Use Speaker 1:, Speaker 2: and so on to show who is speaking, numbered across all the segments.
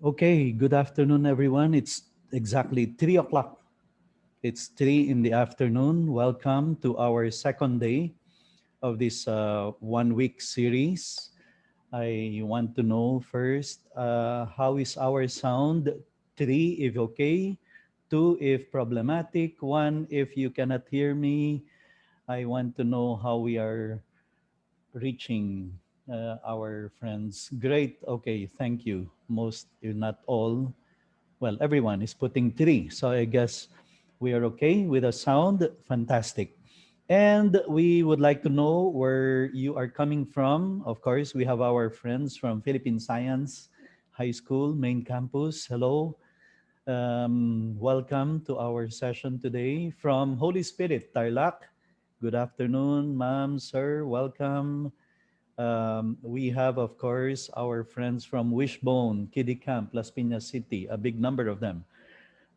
Speaker 1: Okay, good afternoon, everyone. It's exactly 3 o'clock. It's 3 in the afternoon. Welcome to our second day of this 1 week series. I want to know first, how is our sound? 3 if okay, 2 if problematic, 1 if you cannot hear me. I want to know how we are reaching our friends. Great. Okay, thank you. Most, if not all, well, everyone is putting 3. So I guess we are okay with the sound. Fantastic. And we would like to know where you are coming from. Of course, we have our friends from Philippine Science High School main campus. Hello. Welcome to our session today from Holy Spirit, Tarlac. Good afternoon, ma'am, sir. Welcome. We have, of course, our friends from Wishbone, Kiddie Camp, Las Piñas City, a big number of them.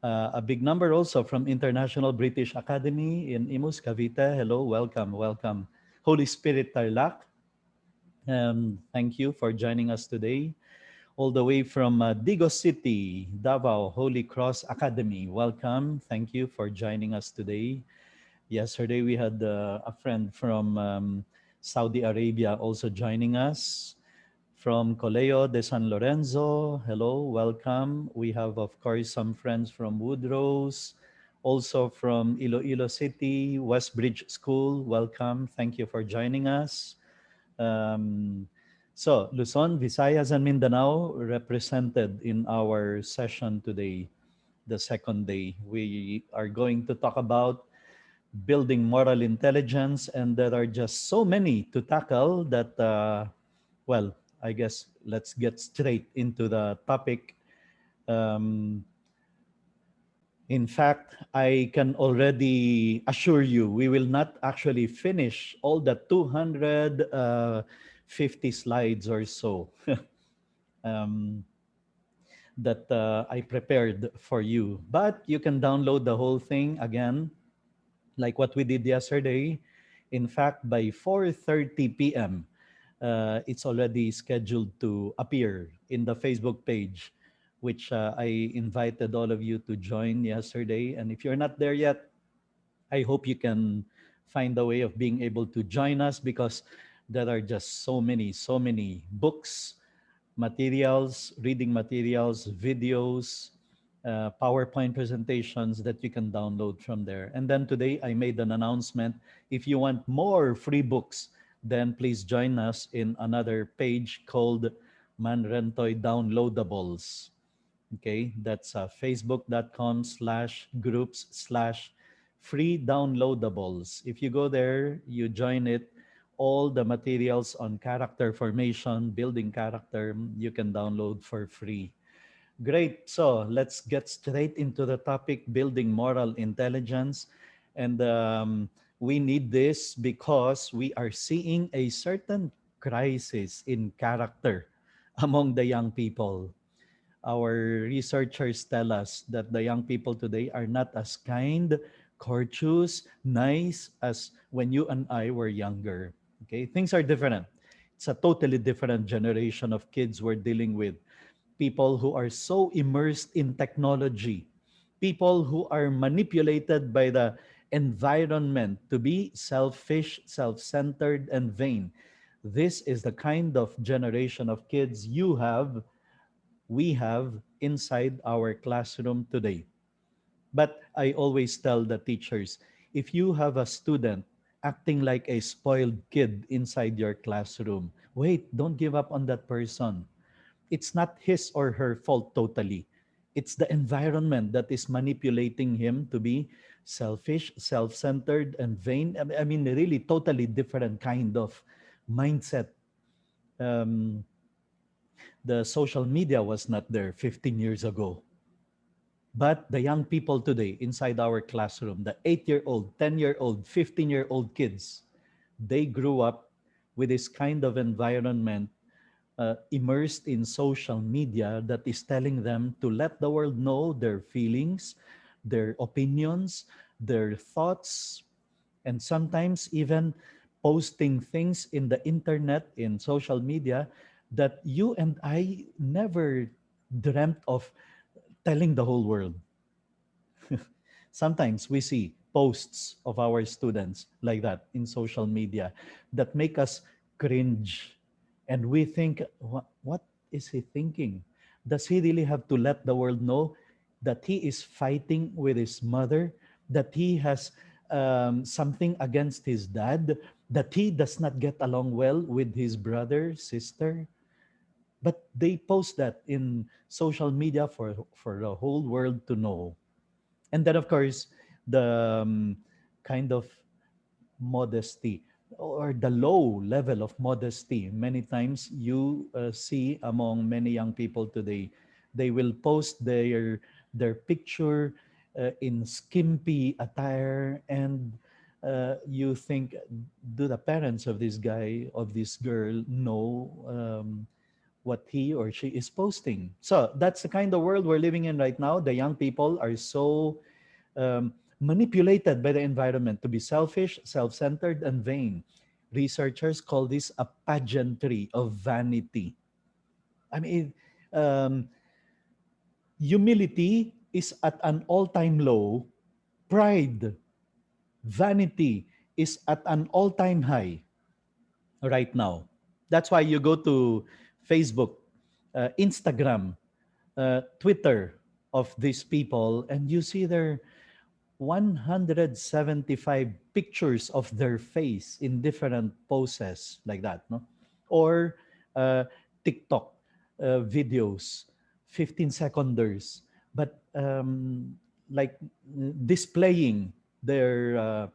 Speaker 1: A big number also from International British Academy in Imus, Cavite. Hello, welcome, welcome. Holy Spirit Tarlac, thank you for joining us today. All the way from Digos City, Davao, Holy Cross Academy. Welcome. Thank you for joining us today. Yesterday, we had a friend from Saudi Arabia also joining us. From Colegio de San Lorenzo, hello, welcome. We have, of course, some friends from Woodrose, also from Iloilo City, Westbridge School, welcome. Thank you for joining us. Um, so, Luzon, Visayas, and Mindanao represented in our session today, the second day. We are going to talk about building moral intelligence, and there are just so many to tackle that, well, I guess let's get straight into the topic. Um, in fact, I can already assure you we will not actually finish all the 250 slides or so um, that I prepared for you. But you can download the whole thing again, like what we did yesterday. In fact, by 4:30 p.m., it's already scheduled to appear in the Facebook page, which I invited all of you to join yesterday. And if you're not there yet, I hope you can find a way of being able to join us, because there are just so many books, materials, reading materials, videos, PowerPoint presentations that you can download from there. And then today I made an announcement. If you want more free books, then please join us in another page called Manrentoy Downloadables. Okay, that's facebook.com/groups/free downloadables. If you go there, you join it, all the materials on character formation, building character, you can download for free. Great. So let's get straight into the topic, building moral intelligence. And we need this because we are seeing a certain crisis in character among the young people. Our researchers tell us that the young people today are not as kind, courteous, nice as when you and I were younger. Okay, things are different. It's a totally different generation of kids we're dealing with. People who are so immersed in technology, people who are manipulated by the environment to be selfish, self centered, and vain. This is the kind of generation of kids we have inside our classroom today. But I always tell the teachers, if you have a student acting like a spoiled kid inside your classroom, wait, don't give up on that person. It's not his or her fault totally. It's the environment that is manipulating him to be selfish, self centered, and vain. I mean, really, totally different kind of mindset. Um, the social media was not there 15 years ago. But the young people today inside our classroom, the 8-year-old, 10-year-old, 15-year-old kids, they grew up with this kind of environment, immersed in social media that is telling them to let the world know their feelings, their opinions, their thoughts, and sometimes even posting things in the internet, in social media, that you and I never dreamt of telling the whole world. Sometimes we see posts of our students like that in social media that make us cringe. And we think, what is he thinking? Does he really have to let the world know that he is fighting with his mother, that he has something against his dad, that he does not get along well with his brother, sister? But they post that in social media for the whole world to know. And then, of course, the kind of modesty or the low level of modesty many times you see among many young people today. They will post their picture in skimpy attire, and you think, do the parents of this guy, of this girl, know what he or she is posting? So that's the kind of world we're living in right now. The young people are so manipulated by the environment to be selfish, self centered, and vain. Researchers call this a pageantry of vanity. I mean, um, humility is at an all time low, pride, vanity is at an all time high right now. That's why you go to Facebook, Instagram, Twitter of these people, and you see their 175 pictures of their face in different poses like that, no? Or TikTok videos, 15 seconders, but like displaying their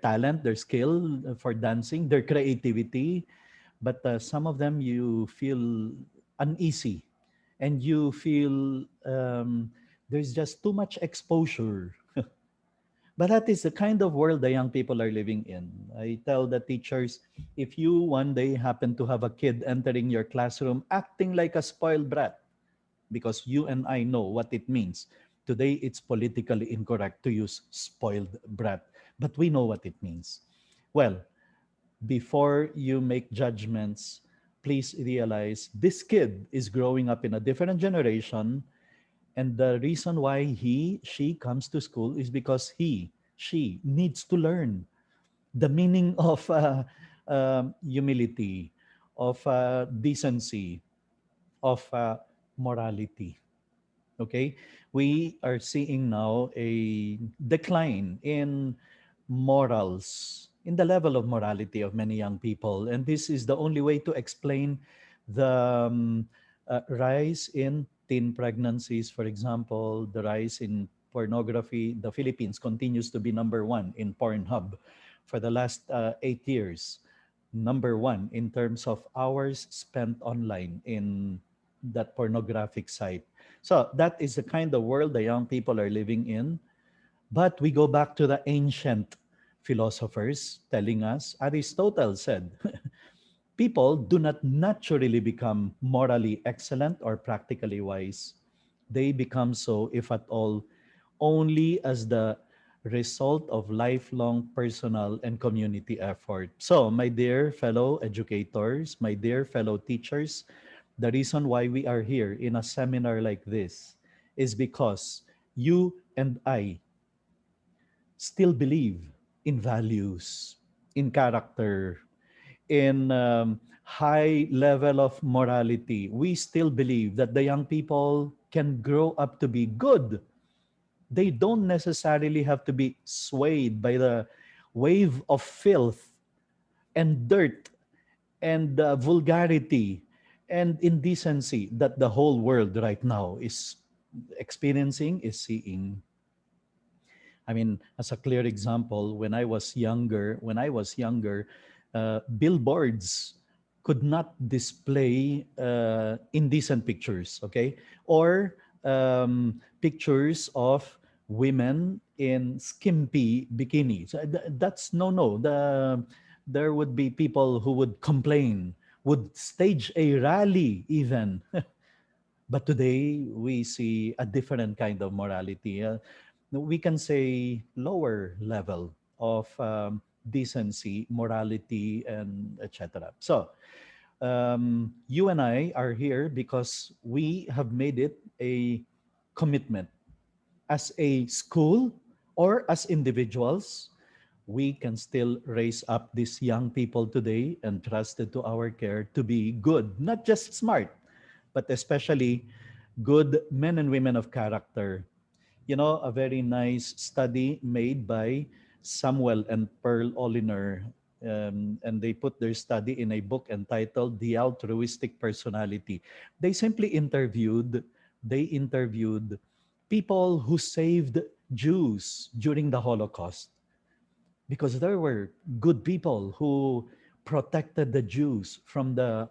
Speaker 1: talent, their skill for dancing, their creativity. But some of them you feel uneasy, and you feel there's just too much exposure. But that is the kind of world the young people are living in. I tell the teachers, if you one day happen to have a kid entering your classroom acting like a spoiled brat, because you and I know what it means. Today, it's politically incorrect to use spoiled brat, but we know what it means. Well, before you make judgments, please realize this kid is growing up in a different generation, and the reason why she comes to school is because she needs to learn the meaning of humility, of decency, of morality. Okay, we are seeing now a decline in morals, in the level of morality of many young people, and this is the only way to explain the rise in teen pregnancies, for example, the rise in pornography. The Philippines continues to be number one in Pornhub for the last 8 years, number one in terms of hours spent online in that pornographic site. So that is the kind of world the young people are living in. But we go back to the ancient philosophers telling us, Aristotle said, people do not naturally become morally excellent or practically wise. They become so, if at all, only as the result of lifelong personal and community effort. So, my dear fellow educators, my dear fellow teachers, the reason why we are here in a seminar like this is because you and I still believe in values, in character, in high level of morality. We still believe that the young people can grow up to be good. They don't necessarily have to be swayed by the wave of filth and dirt and vulgarity and indecency that the whole world right now is experiencing, is seeing. I mean, as a clear example, when I was younger, billboards could not display indecent pictures, okay, or pictures of women in skimpy bikinis. That's no, no. There would be people who would complain, would stage a rally even. But today we see a different kind of morality. We can say lower level of decency, morality, and etc. So You and I are here because we have made it a commitment as a school or as individuals. We can still raise up these young people today and trusted to our care to be good, not just smart, but especially good men and women of character. You know, a very nice study made by Samuel and Pearl Oliner, and they put their study in a book entitled The Altruistic Personality. They simply interviewed people who saved Jews during the Holocaust, because there were good people who protected the Jews from the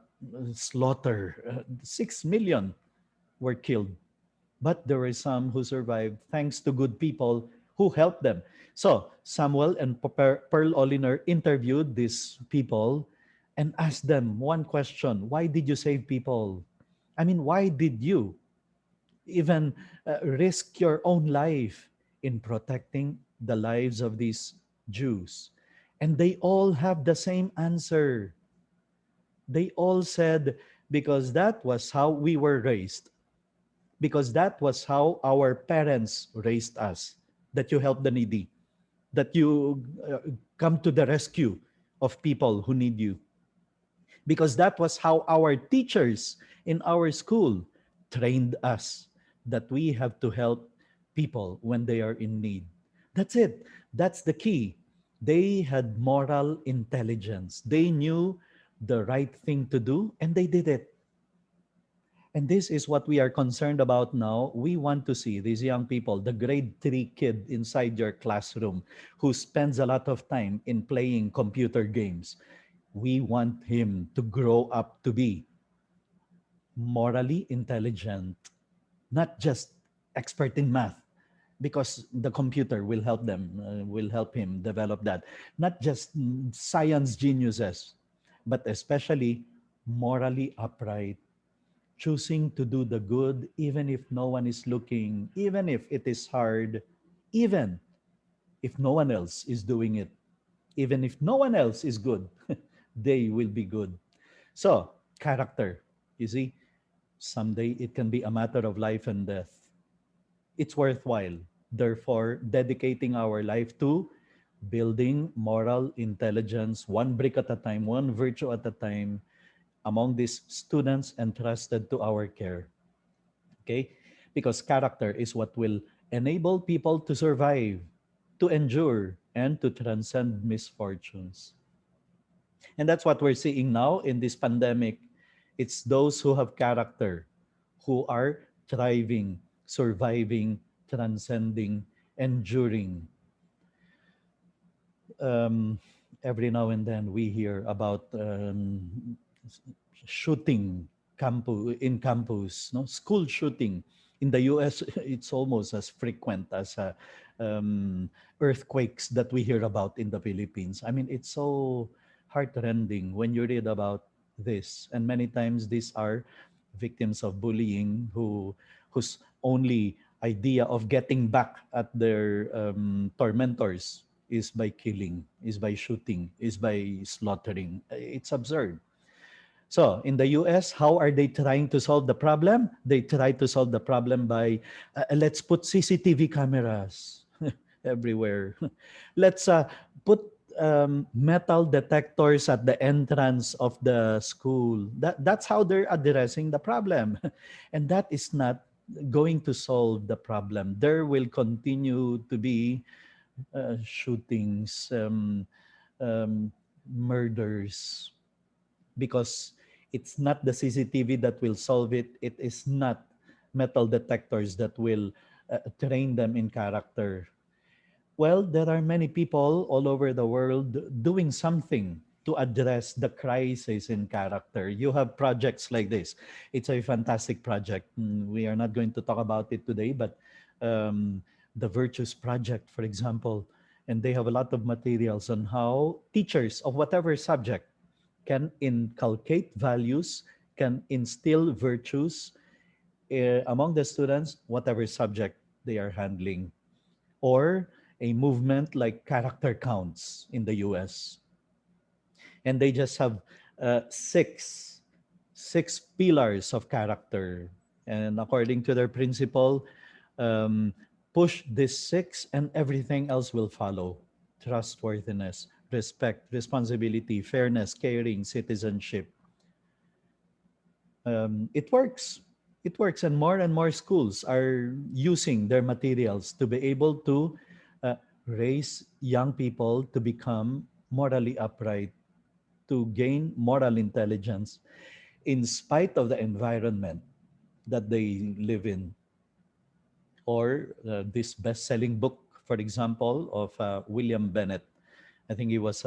Speaker 1: slaughter. 6 million were killed, but there were some who survived thanks to good people who helped them. So Samuel and Pearl Oliner interviewed these people and asked them one question: why did you save people? I mean, why did you even risk your own life in protecting the lives of these Jews? And they all have the same answer. They all said, because that was how we were raised, because that was how our parents raised us, that you help the needy, that you come to the rescue of people who need you, because that was how our teachers in our school trained us, that we have to help people when they are in need. That's it. That's the key. They had moral intelligence. They knew the right thing to do and they did it. And this is what we are concerned about now. We want to see these young people, the grade 3 kid inside your classroom who spends a lot of time in playing computer games. We want him to grow up to be morally intelligent, not just expert in math, because the computer will help him develop that. Not just science geniuses, but especially morally upright, choosing to do the good even if no one is looking, even if it is hard, even if no one else is doing it, even if no one else is good, they will be good. So, character, you see, someday it can be a matter of life and death. It's worthwhile, therefore, dedicating our life to building moral intelligence, one brick at a time, one virtue at a time, among these students entrusted to our care. Okay? Because character is what will enable people to survive, to endure, and to transcend misfortunes. And that's what we're seeing now in this pandemic. It's those who have character who are thriving, surviving, transcending, enduring. um, every now and then we hear about shooting campus, no, school shooting. In the US, it's almost as frequent as earthquakes that we hear about in the Philippines. I mean, it's so heartrending when you read about this. And many times these are victims of bullying whose only idea of getting back at their tormentors is by killing, is by shooting, is by slaughtering. It's absurd. So in the US, how are they trying to solve the problem? They try to solve the problem by let's put CCTV cameras everywhere. Let's put metal detectors at the entrance of the school. That's how they're addressing the problem. And that is not going to solve the problem. There will continue to be shootings, murders, because it's not the CCTV that will solve it. It is not metal detectors that will train them in character. Well, there are many people all over the world doing something to address the crisis in character. You have projects like this. It's a fantastic project. We are not going to talk about it today, but the Virtuous Project, for example, and they have a lot of materials on how teachers of whatever subject can inculcate values, can instill virtues among the students, whatever subject they are handling. Or a movement like Character Counts in the US. And they just have 6 6 pillars of character. And according to their principle, um, push this 6 and everything else will follow: trustworthiness, respect, responsibility, fairness, caring, citizenship. It works. It works, and more schools are using their materials to be able to uh, raise young people to become morally upright, to gain moral intelligence in spite of the environment that they live in. Or this best-selling book, for example, of William Bennett. I think he was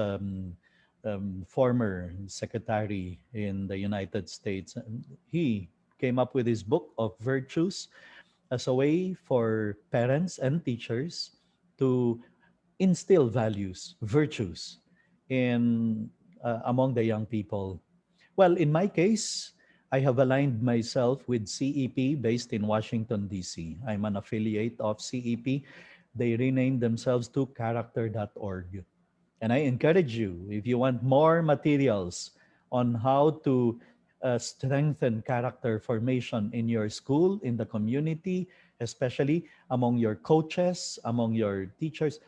Speaker 1: former secretary in the United States. And he came up with his book of virtues as a way for parents and teachers to instill values, virtues, in among the young people. Well, in my case, I have aligned myself with CEP based in Washington, D.C. I'm an affiliate of CEP. They renamed themselves to character.org. And I encourage you, if you want more materials on how to strengthen character formation in your school, in the community, especially among your coaches, among your teachers,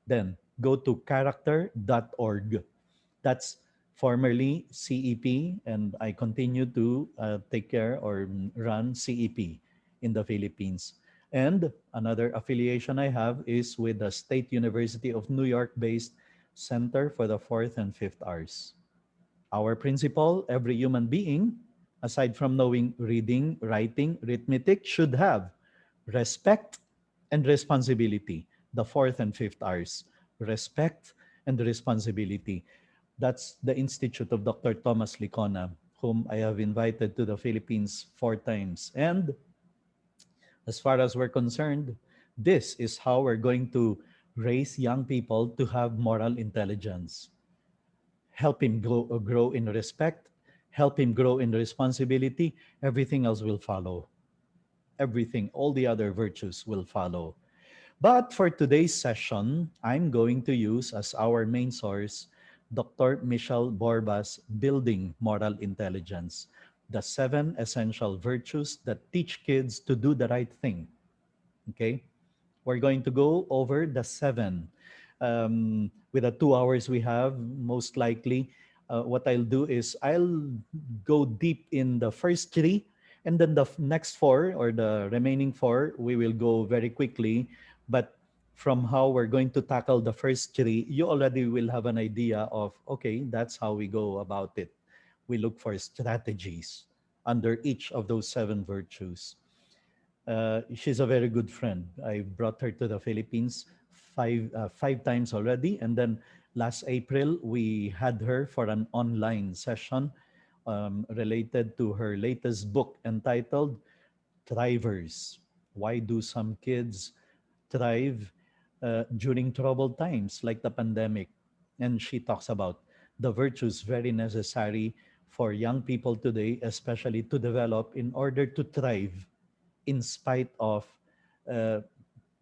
Speaker 1: then go to character.org. That's formerly CEP, and I continue to take care or run CEP in the Philippines. And another affiliation I have is with the State University of New York based Center for the Fourth and Fifth Arts. Our principle: every human being, aside from knowing reading, writing, arithmetic, should have respect and responsibility. The fourth and fifth R's: respect and responsibility. That's the Institute of Dr. Thomas Licona, whom I have invited to the Philippines 4 times. And as far as we're concerned, this is how we're going to raise young people to have moral intelligence. Help him grow in respect, help him grow in responsibility. Everything else will follow. Everything, all the other virtues will follow. But for today's session, I'm going to use as our main source Dr. Michelle Borba's Building Moral Intelligence, the 7 essential virtues that teach kids to do the right thing. Okay? We're going to go over the 7. With the 2 hours we have, most likely, what I'll do is I'll go deep in the first 3, and then the next 4 or the remaining 4, we will go very quickly. But from how we're going to tackle the first 3, you already will have an idea of, okay, that's how we go about it. We look for strategies under each of those 7 virtues. She's a very good friend. I brought her to the Philippines 5 times already, and then last April we had her for an online session related to her latest book entitled "Thrivers: Why Do Some Kids Thrive During Troubled Times like the pandemic?" And she talks about the virtues very necessary for young people today, especially to develop in order to thrive in spite of uh,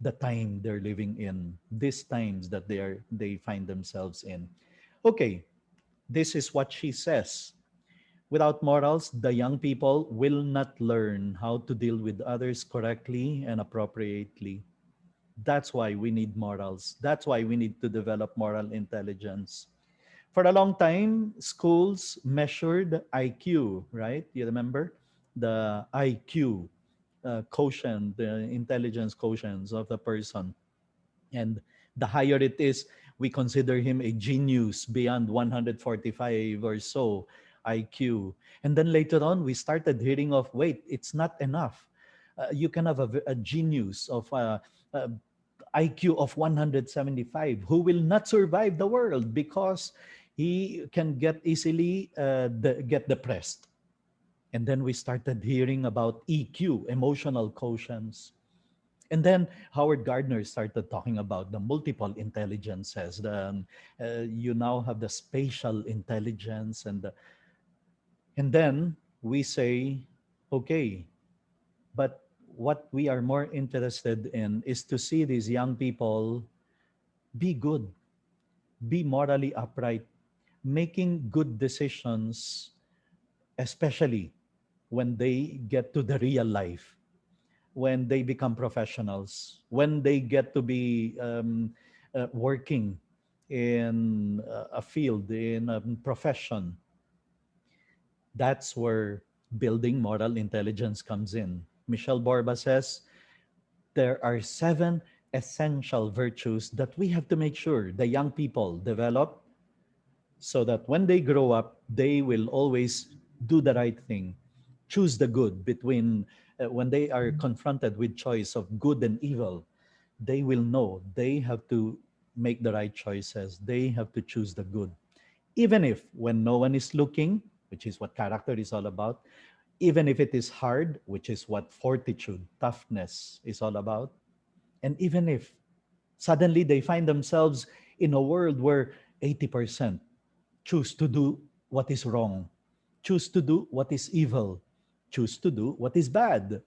Speaker 1: the time they're living in, these times that they find themselves in. Okay, this is what she says. Without morals, the young people will not learn how to deal with others correctly and appropriately. That's why we need morals. That's why we need to develop moral intelligence. For a long time, schools measured IQ, right? You remember the IQ quotient, the intelligence quotients of the person. And the higher it is, we consider him a genius beyond 145 or so IQ. And then later on, we started hearing of, wait, it's not enough. You can have a genius of IQ of 175 who will not survive the world because he can get easily get depressed. And then we started hearing about EQ, emotional quotients. And then Howard Gardner started talking about the multiple intelligences. You now have the spatial intelligence, and then we say, okay, but what we are more interested in is to see these young people be good, be morally upright, making good decisions, especially when they get to the real life, when they become professionals, when they get to be working in a field, in a profession. That's where building moral intelligence comes in. Michelle Borba says there are 7 essential virtues that we have to make sure the young people develop so that when they grow up, they will always do the right thing, choose the good between when they are confronted with choice of good and evil, they will know they have to make the right choices. They have to choose the good. Even if when no one is looking, which is what character is all about, even if it is hard, which is what fortitude, toughness is all about, and even if suddenly they find themselves in a world where 80% choose to do what is wrong, choose to do what is evil, choose to do what is bad.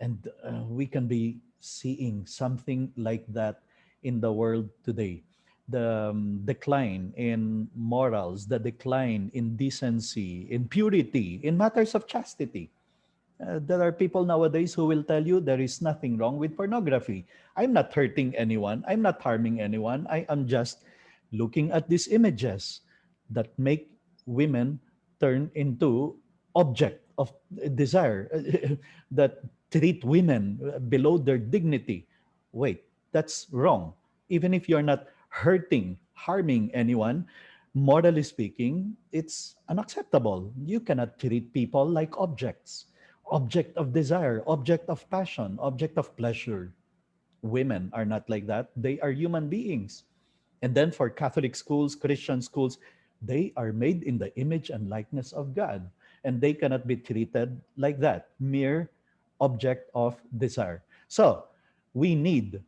Speaker 1: And we can be seeing something like that in the world today. The decline in morals, the decline in decency, in purity, in matters of chastity. There are people nowadays who will tell you there is nothing wrong with pornography. I'm not hurting anyone. I'm not harming anyone. I am just looking at these images that make women turn into object of desire, that treat women below their dignity. Wait, that's wrong. Even if you're not hurting, harming anyone, morally speaking, it's unacceptable. You cannot treat people like objects, object of desire, object of passion, object of pleasure. Women are not like that. They are human beings. And then for Catholic schools, Christian schools, they are made in the image and likeness of God. And they cannot be treated like that, mere object of desire. So we need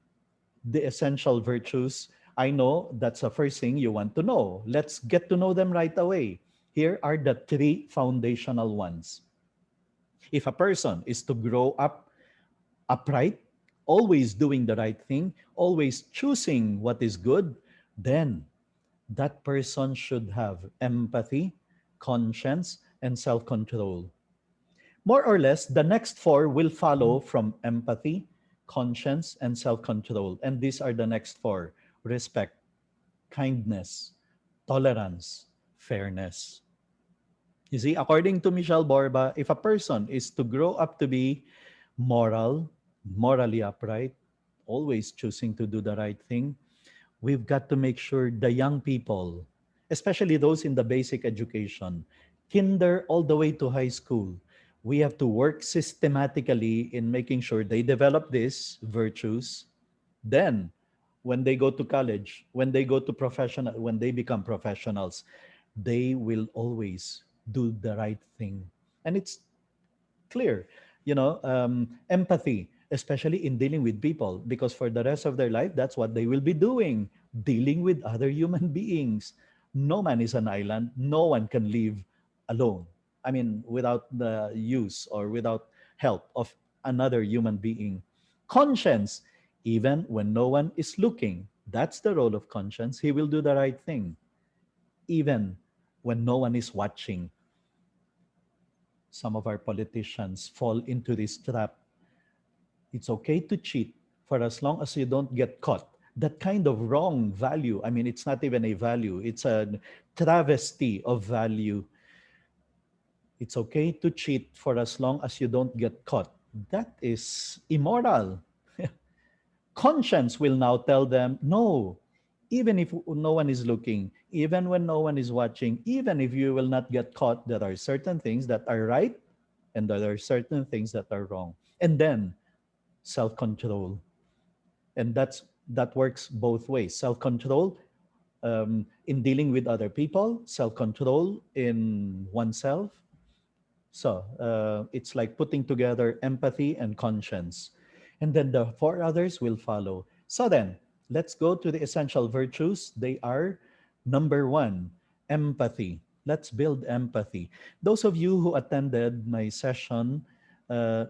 Speaker 1: the essential virtues. I know that's the first thing you want to know. Let's get to know them right away. Here are the 3 foundational ones. If a person is to grow up upright, always doing the right thing, always choosing what is good, then that person should have empathy, conscience, and self control. More or less, the next 4 will follow from empathy, conscience, and self control. And these are the next 4: respect, kindness, tolerance, fairness. You see, according to Michelle Borba, if a person is to grow up to be moral, morally upright, always choosing to do the right thing, we've got to make sure the young people, especially those in the basic education, kinder all the way to high school, we have to work systematically in making sure they develop these virtues. Then, when they go to college, when they go to professional, when they become professionals, they will always do the right thing. And it's clear, empathy, especially in dealing with people, because for the rest of their life, that's what they will be doing, dealing with other human beings. No man is an island. No one can live alone. I mean, without the use or without help of another human being. Conscience, even when no one is looking, that's the role of conscience. He will do the right thing, even when no one is watching. Some of our politicians fall into this trap. It's okay to cheat for as long as you don't get caught. That kind of wrong value, I mean, it's not even a value, it's a travesty of value. It's okay to cheat for as long as you don't get caught. That is immoral. Conscience will now tell them, no, even if no one is looking, even when no one is watching, even if you will not get caught, there are certain things that are right and there are certain things that are wrong. And then self-control. And that works both ways. Self-control in dealing with other people, self-control in oneself. So it's like putting together empathy and conscience. And then the 4 others will follow. So then, let's go to the essential virtues. They are: number 1, empathy. Let's build empathy. Those of you who attended my session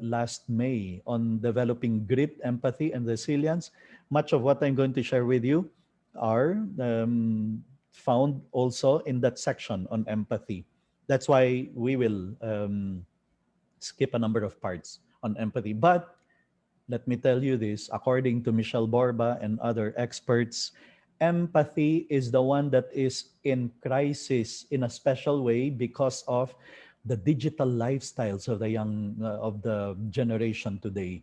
Speaker 1: last May on developing grit, empathy, and resilience, much of what I'm going to share with you are found also in that section on empathy. That's why we will skip a number of parts on empathy. But let me tell you this, according to Michelle Borba and other experts, empathy is the one that is in crisis in a special way because of the digital lifestyles of the young of the generation today.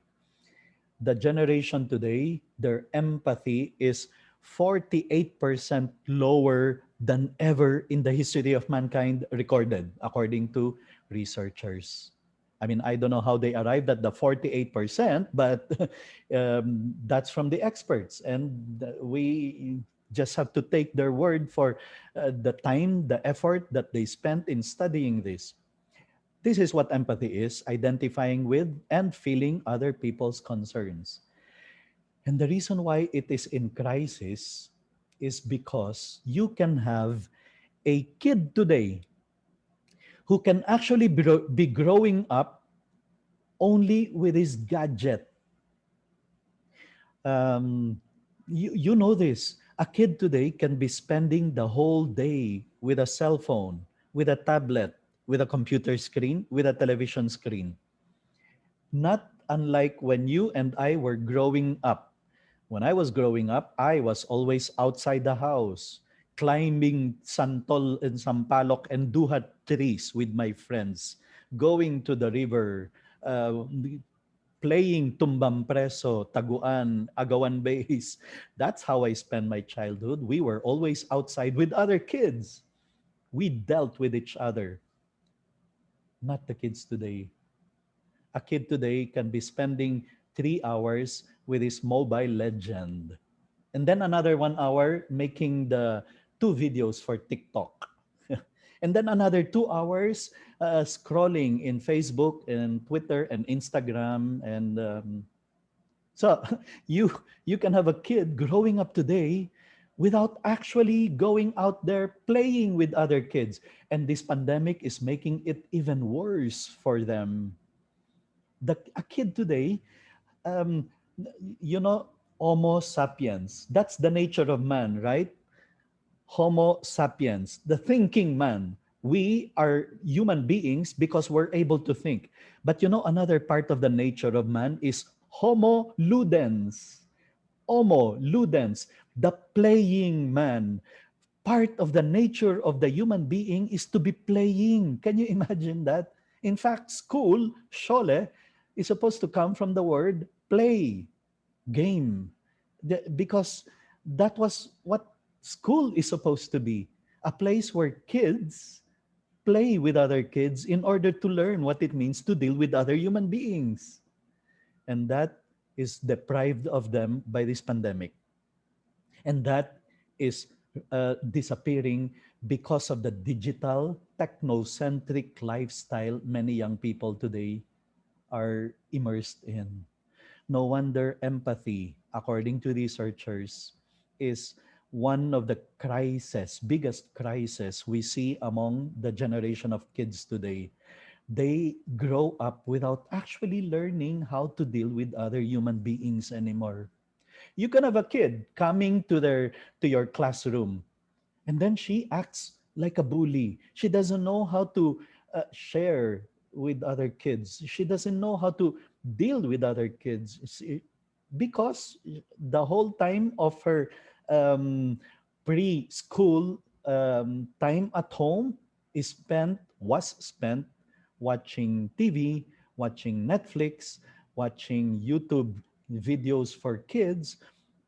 Speaker 1: The generation today, their empathy is 48% lower than ever in the history of mankind recorded, according to researchers. I mean, I don't know how they arrived at the 48%, but that's from the experts. And we just have to take their word for the time, the effort that they spent in studying this. This is what empathy is, identifying with and feeling other people's concerns. And the reason why it is in crisis is because you can have a kid today who can actually be growing up only with his gadget. Um, you know this. A kid today can be spending the whole day with a cell phone, with a tablet, with a computer screen, with a television screen. Not unlike when you and I were growing up. When I was growing up, I was always outside the house, climbing santol and sampalok and duhat trees with my friends, going to the river, uh, playing tumbang preso, taguan, agawan base. That's how I spent my childhood. We were always outside with other kids. We dealt with each other, not the kids today. A kid today can be spending 3 hours with his mobile legend, and then another 1 hour making the two videos for TikTok. And then another 2 hours scrolling in Facebook and Twitter and Instagram. And so you you can have a kid growing up today without actually going out there playing with other kids. And this pandemic is making it even worse for them. A kid today, um, you know, Homo sapiens. That's the nature of man, right? Homo sapiens, the thinking man. We are human beings because we're able to think. But you know, another part of the nature of man is Homo ludens. Homo ludens, the playing man. Part of the nature of the human being is to be playing. Can you imagine that? In fact, school, shole, is supposed to come from the word play, game. Because that was what school is supposed to be, a place where kids play with other kids in order to learn what it means to deal with other human beings. And that is deprived of them by this pandemic. And that is disappearing because of the digital, technocentric lifestyle many young people today are immersed in. No wonder empathy, according to researchers, is one of the biggest crises we see among the generation of kids today. They grow up without actually learning how to deal with other human beings anymore. You can have a kid coming to your classroom, and then she acts like a bully. She doesn't know how to share with other kids. She doesn't know how to deal with other kids. Because the whole time of her um, preschool time at home was spent watching TV, watching Netflix, watching YouTube videos for kids,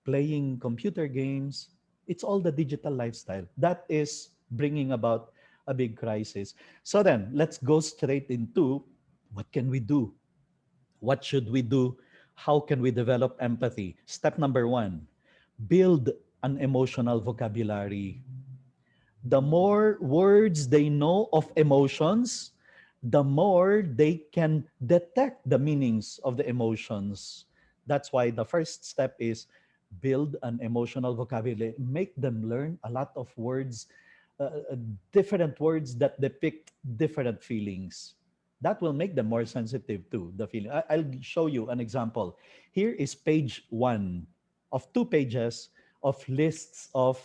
Speaker 1: playing computer games. It's all the digital lifestyle that is bringing about a big crisis. So then, let's go straight into what can we do? What should we do? How can we develop empathy? Step number one, build an emotional vocabulary. The more words they know of emotions, the more they can detect the meanings of the emotions. That's why the first step is build an emotional vocabulary. Make them learn a lot of words, different words that depict different feelings. That will make them more sensitive to the feeling. I'll show you an example. Here is page one of 2 pages of lists of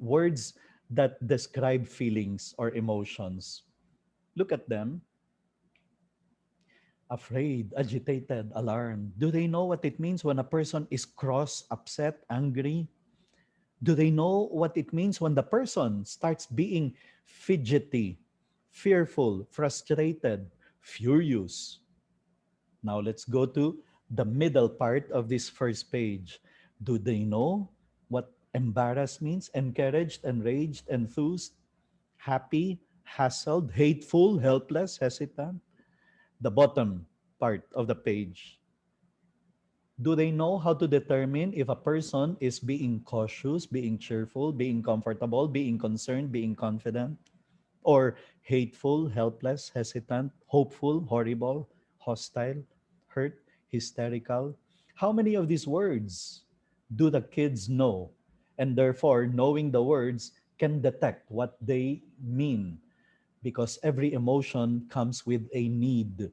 Speaker 1: words that describe feelings or emotions. Look at them. Afraid, agitated, alarmed. Do they know what it means when a person is cross, upset, angry? Do they know what it means when the person starts being fidgety, fearful, frustrated, furious? Now let's go to the middle part of this first page. Do they know what embarrassed means? Encouraged, enraged, enthused, happy, hassled, hateful, helpless, hesitant? The bottom part of the page. Do they know how to determine if a person is being cautious, being cheerful, being comfortable, being concerned, being confident, or hateful, helpless, hesitant, hopeful, horrible, hostile, hurt, hysterical? How many of these words do the kids know? And therefore, knowing the words can detect what they mean, because every emotion comes with a need.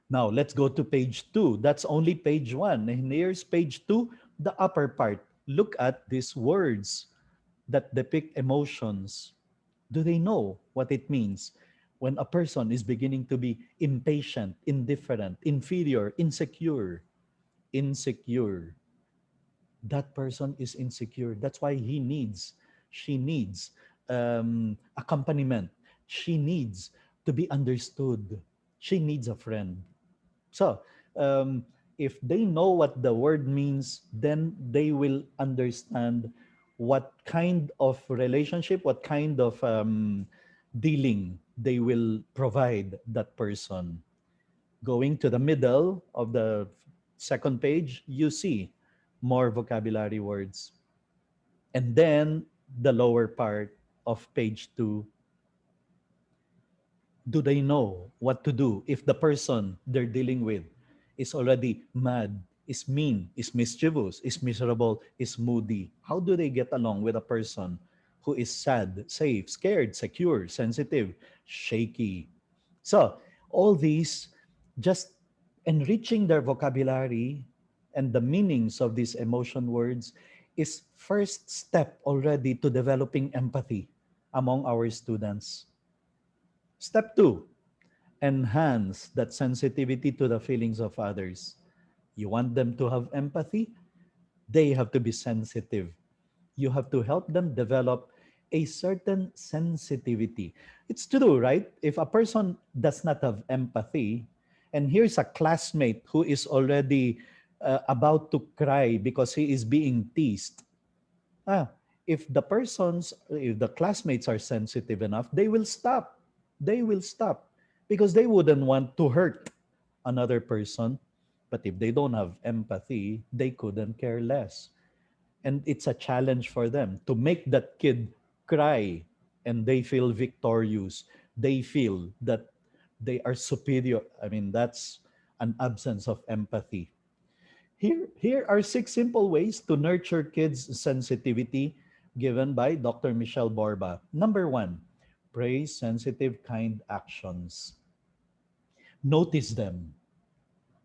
Speaker 1: Now, let's go to page two. That's only page one. And here's page two, the upper part. Look at these words that depict emotions. Do they know what it means when a person is beginning to be impatient, indifferent, inferior, insecure? Insecure. That person is insecure. That's why she needs accompaniment. She needs to be understood. She needs a friend. So, um, if they know what the word means, then they will understand what kind of relationship, what kind of dealing they will provide that person. Going to the middle of the second page, you see more vocabulary words. And then the lower part of page two, do they know what to do if the person they're dealing with is already mad, is mean, is mischievous, is miserable, is moody? How do they get along with a person who is sad, safe, scared, secure, sensitive, shaky? So, all these, just enriching their vocabulary and the meanings of these emotion words is first step already to developing empathy among our students. Step two, enhance that sensitivity to the feelings of others. You want them to have empathy? They have to be sensitive. You have to help them develop a certain sensitivity. It's true, right? If a person does not have empathy, and here's a classmate who is already about to cry because he is being teased, ah, if the classmates are sensitive enough, they will stop. They will stop because they wouldn't want to hurt another person. But if they don't have empathy, they couldn't care less. And it's a challenge for them to make that kid cry and they feel victorious. They feel that they are superior. I mean, that's an absence of empathy. Here are six simple ways to nurture kids' sensitivity given by Dr. Michelle Borba. Number one, praise sensitive, kind actions. Notice them.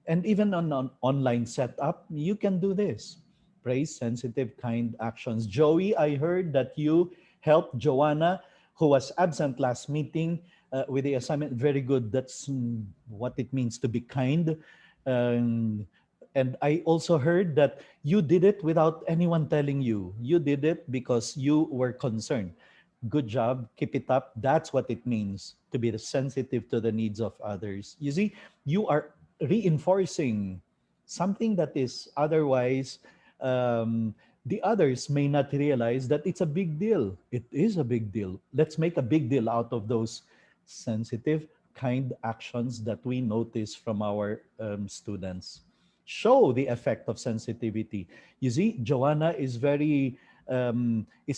Speaker 1: And even on an online setup, you can do this. Praise sensitive, kind actions. Joey, I heard that you helped Joanna, who was absent last meeting, with the assignment. Very good. That's what it means to be kind. Um, and I also heard that you did it without anyone telling you. You did it because you were concerned. Good job. Keep it up. That's what it means to be sensitive to the needs of others. You see, you are reinforcing something that is otherwise the others may not realize that it's a big deal. It is a big deal. Let's make a big deal out of those sensitive, kind actions that we notice from our students. Show the effect of sensitivity. You see, Joanna is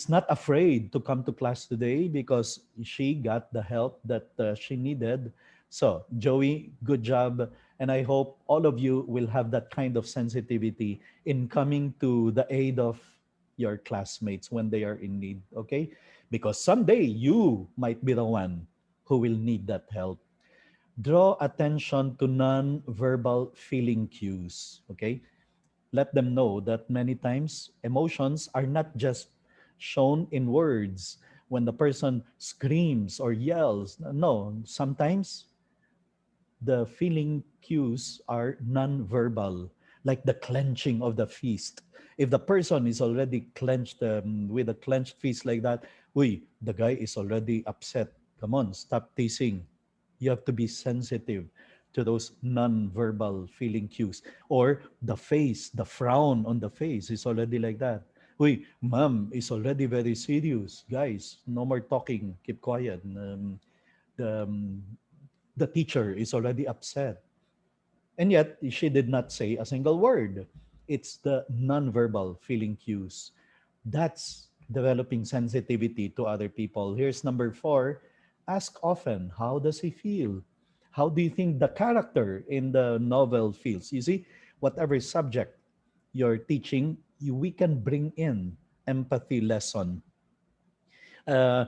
Speaker 1: not afraid to come to class today because she got the help that she needed. So, Joey, good job. And I hope all of you will have that kind of sensitivity in coming to the aid of your classmates when they are in need, okay? Because someday you might be the one who will need that help. Draw attention to non-verbal feeling cues, okay? Let them know that many times emotions are not just shown in words when the person screams or yells. No, sometimes The feeling cues are non-verbal, like the clenching of the fist. If the person is already clenched with a clenched fist like that, uy, the guy is already upset. Come on, stop teasing. You have to be sensitive to those non-verbal feeling cues. Or the face, the frown on the face is already like that. Uy, mom is already very serious. Guys, no more talking. Keep quiet. The, um, the teacher is already upset. And yet, she did not say a single word. It's the nonverbal feeling cues. That's developing sensitivity to other people. Here's number four, ask often, how does he feel? How do you think the character in the novel feels? You see, whatever subject you're teaching, we can bring in empathy lesson. uh,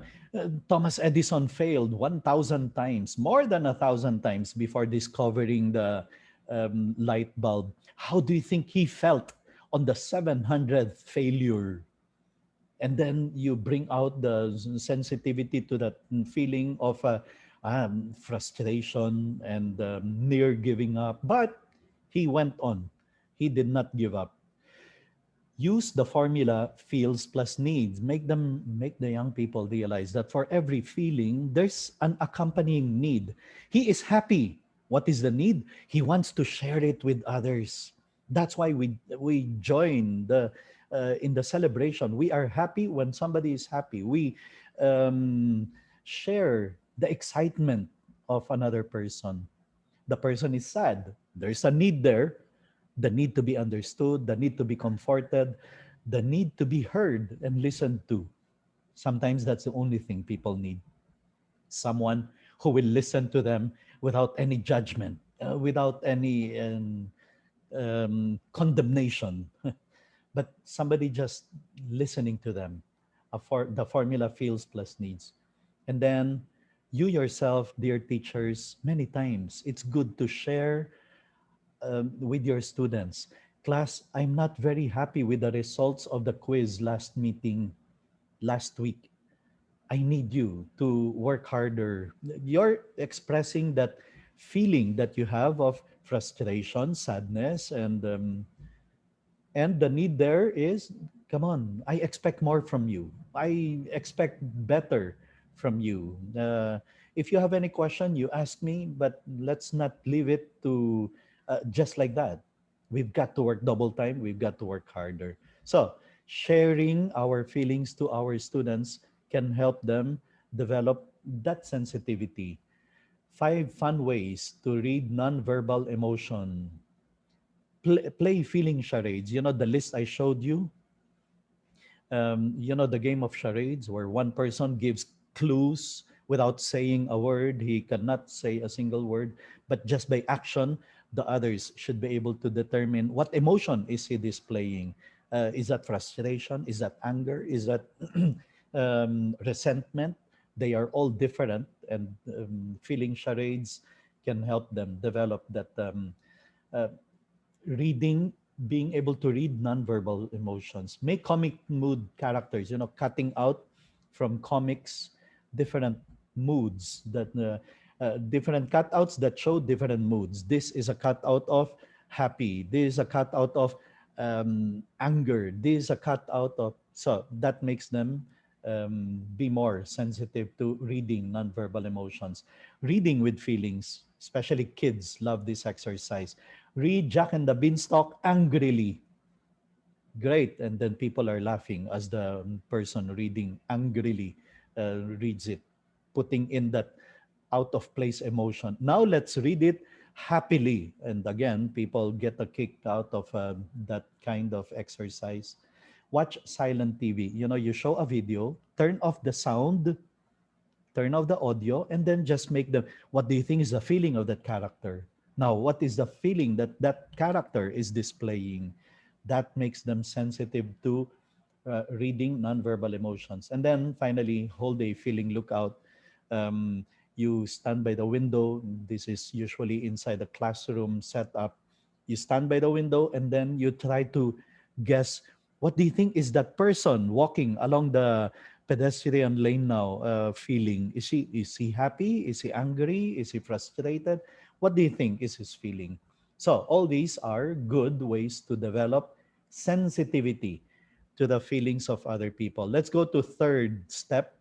Speaker 1: Thomas Edison failed 1,000 times, more than 1,000 times before discovering the light bulb. How do you think he felt on the 700th failure? And then you bring out the sensitivity to that feeling of frustration and near giving up. But he went on. He did not give up. Use the formula feels plus needs. Make the young people realize that for every feeling there's an accompanying need. He is happy. What is the need? He wants to share it with others. That's why we join the in the celebration. We are happy when somebody is happy. We um, share the excitement of another person. The person is sad. There's a need there, the need to be understood, the need to be comforted, the need to be heard and listened to. Sometimes that's the only thing people need. Someone who will listen to them without any judgment, without any condemnation, but somebody just listening to them. The formula feels plus needs. And then you yourself, dear teachers, many times it's good to share with your students. Class, I'm not very happy with the results of the quiz last week. I need you to work harder. You're expressing that feeling that you have of frustration, sadness, and the need there is, come on, I expect more from you. I expect better from you. If you have any question, you ask me, but let's not leave it to just like that. We've got to work double time. We've got to work harder. So sharing our feelings to our students can help them develop that sensitivity. Five fun ways to read nonverbal emotion. Play feeling charades. You know the list I showed you. You know the game of charades where one person gives clues without saying a word. He cannot say a single word, but just by action, the others should be able to determine what emotion is he displaying. Is that frustration? Is that anger? Is that resentment? They are all different, and feeling charades can help them develop that uh, reading, being able to read nonverbal emotions. Make comic mood characters, cutting out from comics different moods that different cutouts that show different moods. This is a cutout of happy. This is a cutout of anger. This is a cutout of, so that makes them be more sensitive to reading nonverbal emotions. Reading with feelings, especially kids love this exercise. Read Jack and the Beanstalk angrily. Great. And then people are laughing as the person reading angrily reads it, putting in that out of place emotion. Now let's read it happily. And again, people get a kick out of that kind of exercise. Watch silent TV. You show a video, turn off the sound, turn off the audio, and then just make the, what do you think is the feeling of that character? Now, what is the feeling that that character is displaying? That makes them sensitive to reading nonverbal emotions. And then finally, hold a feeling lookout. You stand by the window. This is usually inside the classroom setup. You stand by the window and then you try to guess, what do you think is that person walking along pedestrian lane now feeling? Is he happy? Is he angry? Is he frustrated? What do you think is his feeling? So all these are good ways to develop sensitivity to the feelings of other people. Let's go to third step.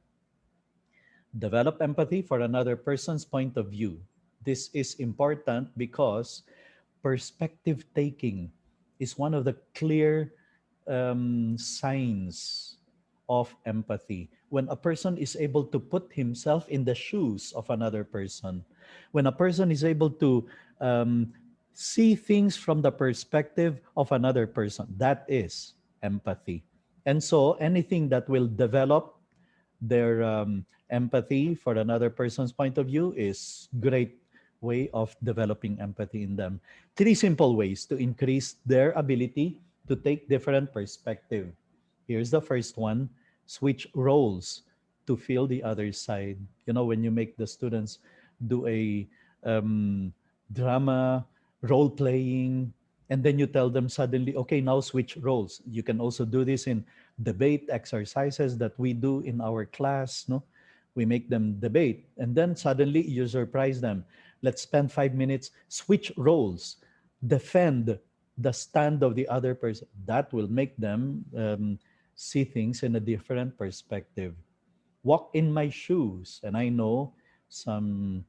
Speaker 1: Develop empathy for another person's point of view. This is important because perspective taking is one of the clear signs of empathy. When a person is able to put himself in the shoes of another person, when a person is able to um, see things from the perspective of another person, that is empathy. And so anything that will develop their empathy for another person's point of view is great way of developing empathy in them. Three simple ways to increase their ability to take different perspective. Here's the first one: switch roles to feel the other side. You know, when you make the students do a um, drama, role playing, and then you tell them suddenly, okay, now switch roles. You can also do this in debate exercises that we do in our class. No, we make them debate, and then suddenly you surprise them. Let's spend 5 minutes, switch roles, defend the stand of the other person. That will make them see things in a different perspective. Walk in my shoes. And I know some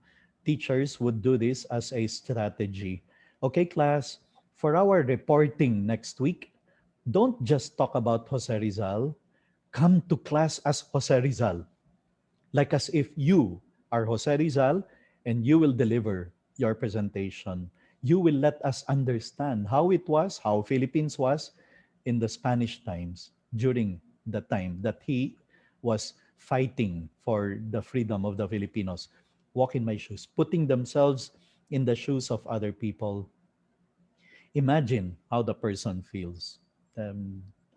Speaker 1: teachers would do this as a strategy. Okay, class, for our reporting next week, don't just talk about Jose Rizal. Come to class as Jose Rizal, like as if you are Jose Rizal and you will deliver your presentation. You will let us understand how it was, how Philippines was in the Spanish times during the time that he was fighting for the freedom of the Filipinos. Walk in my shoes, putting themselves in the shoes of other people. Imagine how the person feels.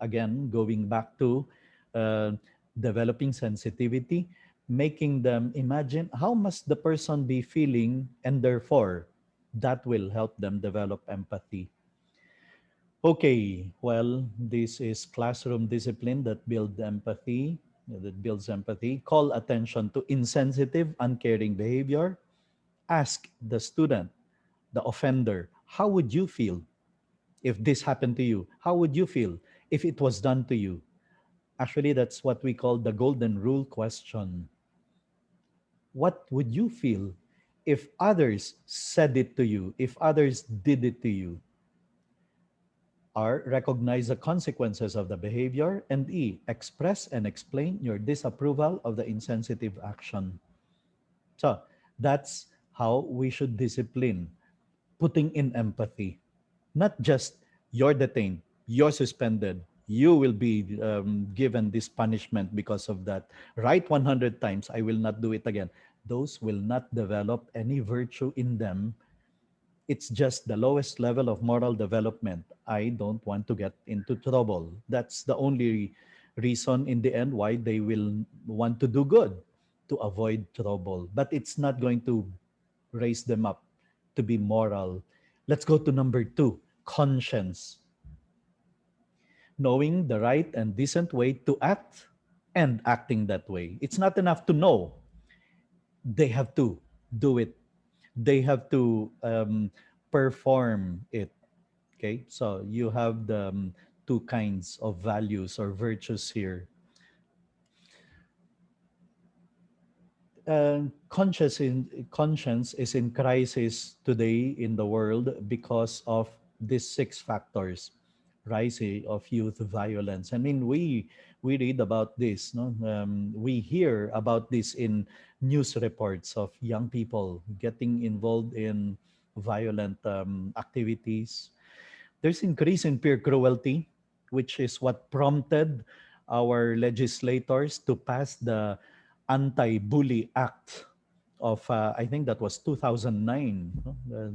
Speaker 1: Again, going back to uh, developing sensitivity, making them imagine how must the person be feeling, and therefore that will help them develop empathy. Okay, well, this is classroom discipline that builds empathy. Call attention to insensitive, uncaring behavior. Ask the student, the offender, how would you feel if this happened to you? How would you feel if it was done to you? Actually, that's what we call the golden rule question. What would you feel if others said it to you, if others did it to you? R, recognize the consequences of the behavior. And E, express and explain your disapproval of the insensitive action. So that's how we should discipline, putting in empathy. Not just you're detained, you're suspended, you will be given this punishment because of that. Write 100 times, I will not do it again. Those will not develop any virtue in them. It's just the lowest level of moral development. I don't want to get into trouble. That's the only reason in the end why they will want to do good, to avoid trouble. But it's not going to raise them up to be moral. Let's go to number two: conscience. Knowing the right and decent way to act and acting that way. It's not enough to know, they have to do it, they have to perform it. Okay, so you have the two kinds of values or virtues here. Conscience is in crisis today in the world because of these six factors: rising of youth violence. I mean, we read about this, no? We hear about this in news reports of young people getting involved in violent activities. There's increase in peer cruelty, which is what prompted our legislators to pass the Anti-Bully Act of I think that was 2009, no?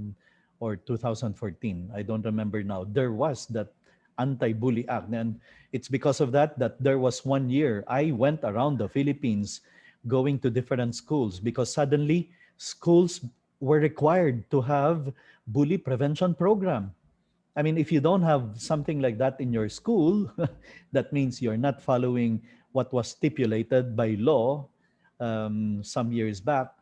Speaker 1: Or 2014. I don't remember now. There was that Anti-Bully Act, and it's because of that that there was one year I went around the Philippines going to different schools because suddenly schools were required to have bully prevention program. I mean, if you don't have something like that in your school, that means you're not following what was stipulated by law some years back,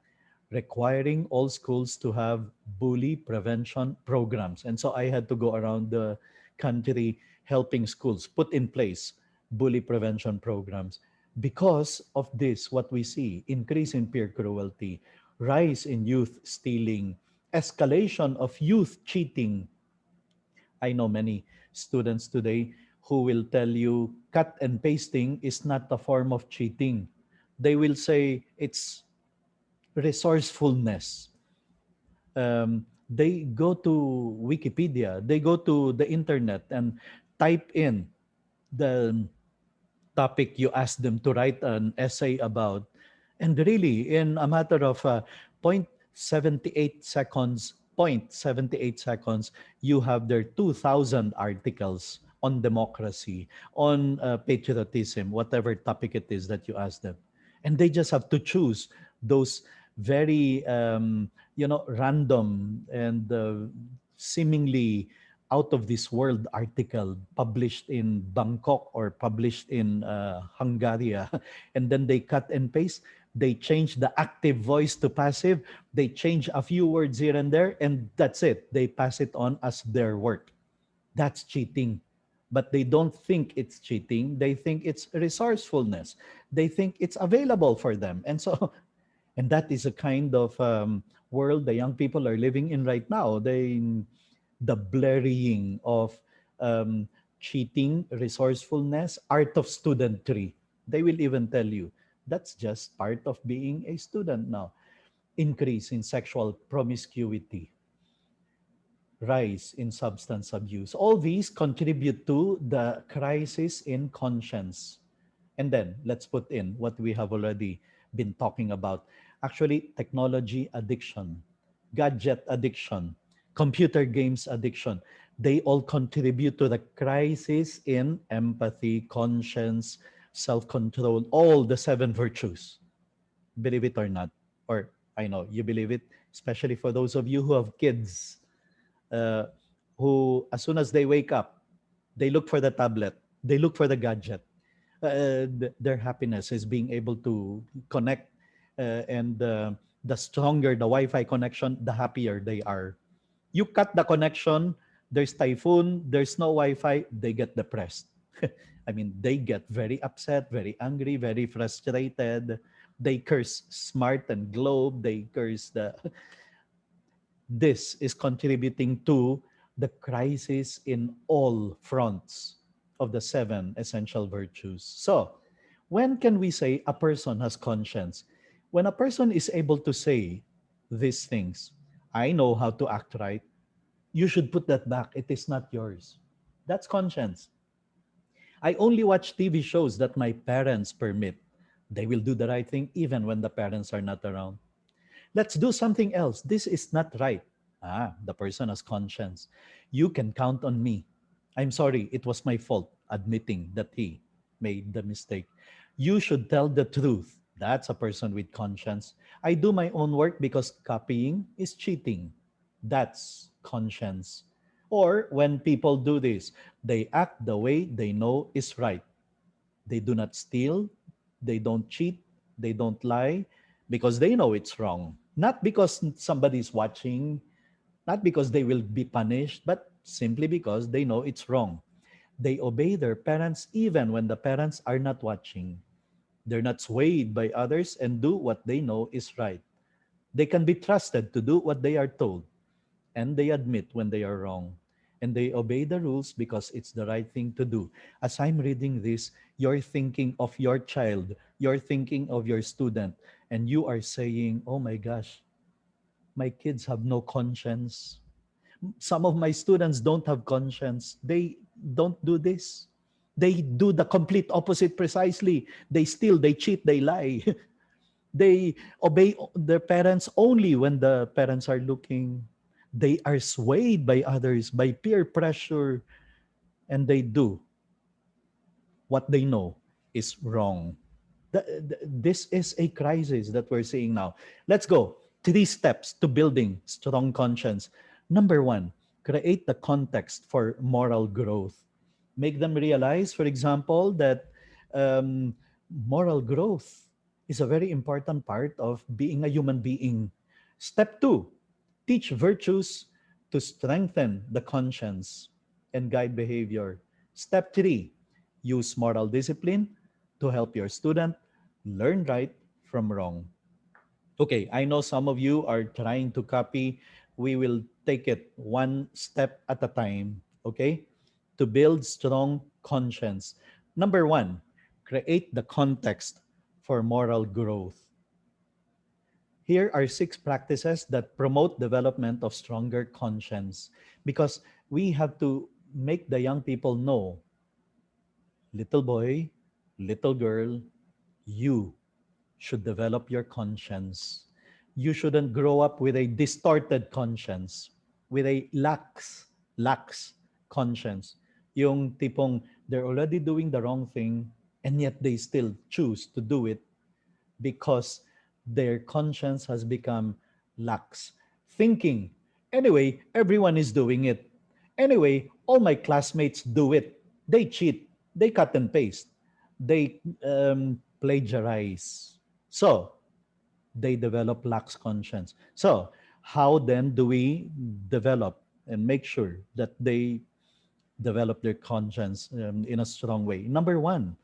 Speaker 1: requiring all schools to have bully prevention programs. And so I had to go around the country helping schools put in place bully prevention programs. Because of this, what we see, increase in peer cruelty, rise in youth stealing, escalation of youth cheating. I know many students today who will tell you cut and pasting is not a form of cheating. They will say it's resourcefulness. They go to Wikipedia, they go to the internet and type in the topic you ask them to write an essay about. And really, in a matter of 0.78 seconds, 0.78 seconds, you have their 2,000 articles on democracy, on patriotism, whatever topic it is that you ask them. And they just have to choose those very, random and seemingly out of this world article published in Bangkok or published in Hungary, and then they cut and paste. They change the active voice to passive. They change a few words here and there, and that's it. They pass it on as their work. That's cheating. But they don't think it's cheating. They think it's resourcefulness. They think it's available for them. And so, and that is a kind of world the young people are living in right now. The blurring of um, cheating, resourcefulness, art of studentry. They will even tell you that's just part of being a student now. Increase in sexual promiscuity, rise in substance abuse. All these contribute to the crisis in conscience. And then let's put in what we have already been talking about. Actually, technology addiction, gadget addiction, computer games addiction, they all contribute to the crisis in empathy, conscience, self control, all the seven virtues. Believe it or not. Or I know you believe it, especially for those of you who have kids uh, who, as soon as they wake up, they look for the tablet, they look for the gadget. Their happiness is being able to connect, and the stronger the Wi-Fi connection, the happier they are. You cut the connection, there's typhoon, there's no Wi-Fi, they get depressed. I mean, they get very upset, very angry, very frustrated. They curse Smart and Globe. They curse the this is contributing to the crisis in all fronts of the seven essential virtues. So, when can we say a person has conscience? When a person is able to say these things, I know how to act right, you should put that back. It is not yours. That's conscience. I only watch TV shows that my parents permit. They will do the right thing even when the parents are not around. Let's do something else. This is not right. The person has conscience. You can count on me. I'm sorry, it was my fault, admitting that he made the mistake. You should tell the truth. That's a person with conscience. I do my own work because copying is cheating. That's conscience. Or when people do this, they act the way they know is right. They do not steal, they don't cheat, they don't lie because they know it's wrong. Not because somebody's watching, not because they will be punished, but simply because they know it's wrong. They obey their parents even when the parents are not watching. They're not swayed by others and do what they know is right. They can be trusted to do what they are told, and they admit when they are wrong, and they obey the rules because it's the right thing to do. As I'm reading this, you're thinking of your child, you're thinking of your student, and you are saying, oh my gosh, my kids have no conscience. Some of my students don't have conscience. They don't do this. They do the complete opposite precisely. They steal, they cheat, they lie. They obey their parents only when the parents are looking. They are swayed by others, by peer pressure, and they do what they know is wrong. This is a crisis that we're seeing now. Let's go. 3 steps to building strong conscience. Number one, create the context for moral growth. Make them realize, for example, that um, Moral growth is a very important part of being a human being. Step two, teach virtues to strengthen the conscience and guide behavior. Step three, use moral discipline to help your student learn right from wrong. Okay, I know some of you are trying to copy. We will take it one step at a time, okay? To build strong conscience. Number one, create the context for moral growth. Here are six practices that promote development of stronger conscience because we have to make the young people know, little boy, little girl, you should develop your conscience. You shouldn't grow up with a distorted conscience, with a lax conscience. Yung tipong they're already doing the wrong thing and yet they still choose to do it because their conscience has become lax. Thinking, anyway, everyone is doing it. Anyway, all my classmates do it. They cheat, they cut and paste, they plagiarize. So, they develop lax conscience. So, how then do we develop and make sure that they develop their conscience in a strong way? Number one,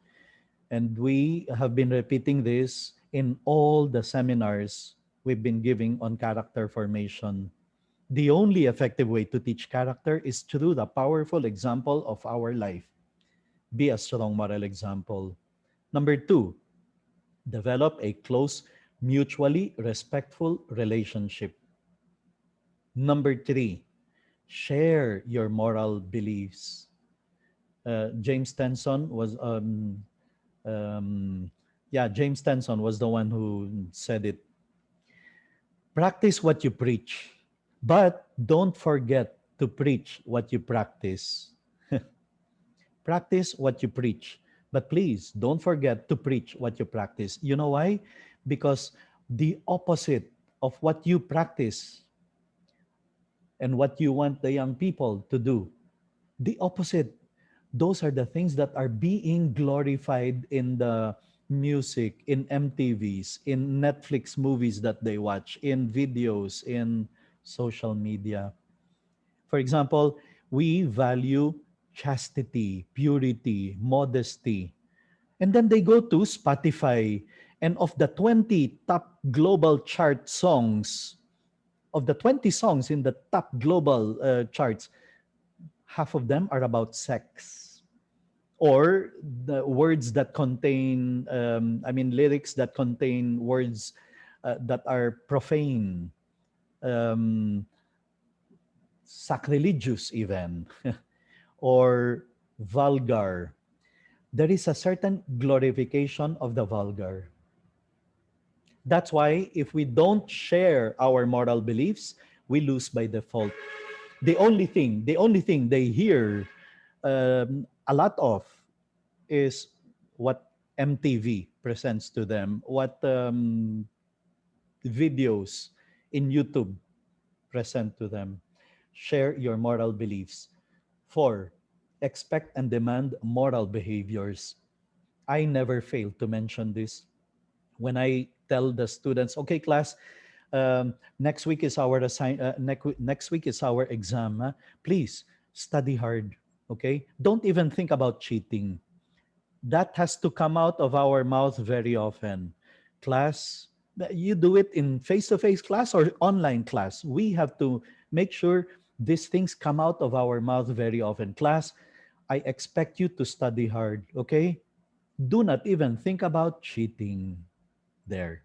Speaker 1: and we have been repeating this in all the seminars we've been giving on character formation. The only effective way to teach character is through the powerful example of our life. Be a strong moral example. Number two, develop a close, mutually respectful relationship. Number three, share your moral beliefs. James Tenson was um, yeah, James Tenson was the one who said it. Practice what you preach, but don't forget to preach what you practice. Practice what you preach, but please don't forget to preach what you practice. You know why? Because the opposite of what you practice and what you want the young people to do, the opposite, those are the things that are being glorified in the music, in MTVs, in Netflix movies that they watch, in videos, in social media. For example, we value chastity, purity, modesty. And then they go to Spotify, and of the 20 top global chart songs, of the 20 songs in the top global charts, half of them are about sex or the words that contain lyrics that contain words that are profane, um, sacrilegious even, or vulgar. There is a certain glorification of the vulgar. That's why if we don't share our moral beliefs, we lose by default. The only thing they hear a lot of is what MTV presents to them, what videos in YouTube present to them. Share your moral beliefs. Four, expect and demand moral behaviors. I never fail to mention this when I tell the students, okay, class, next week is our next week is our exam. Huh? Please study hard. Okay, don't even think about cheating. That has to come out of our mouth very often. Class, you do it in face-to-face class or online class. We have to make sure these things come out of our mouth very often. Class, I expect you to study hard. Okay, do not even think about cheating there.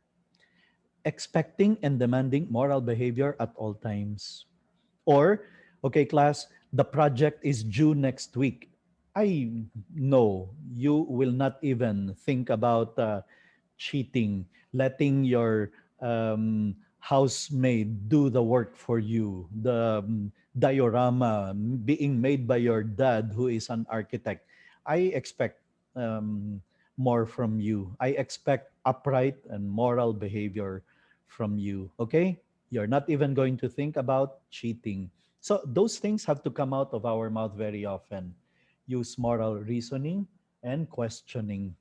Speaker 1: Expecting and demanding moral behavior at all times. Or, okay, class, the project is due next week. I know you will not even think about cheating, letting your housemaid do the work for you, the diorama being made by your dad, who is an architect. I expect um, more from you. I expect upright and moral behavior from you. Okay? You're not even going to think about cheating. So those things have to come out of our mouth very often. Use moral reasoning and questioning.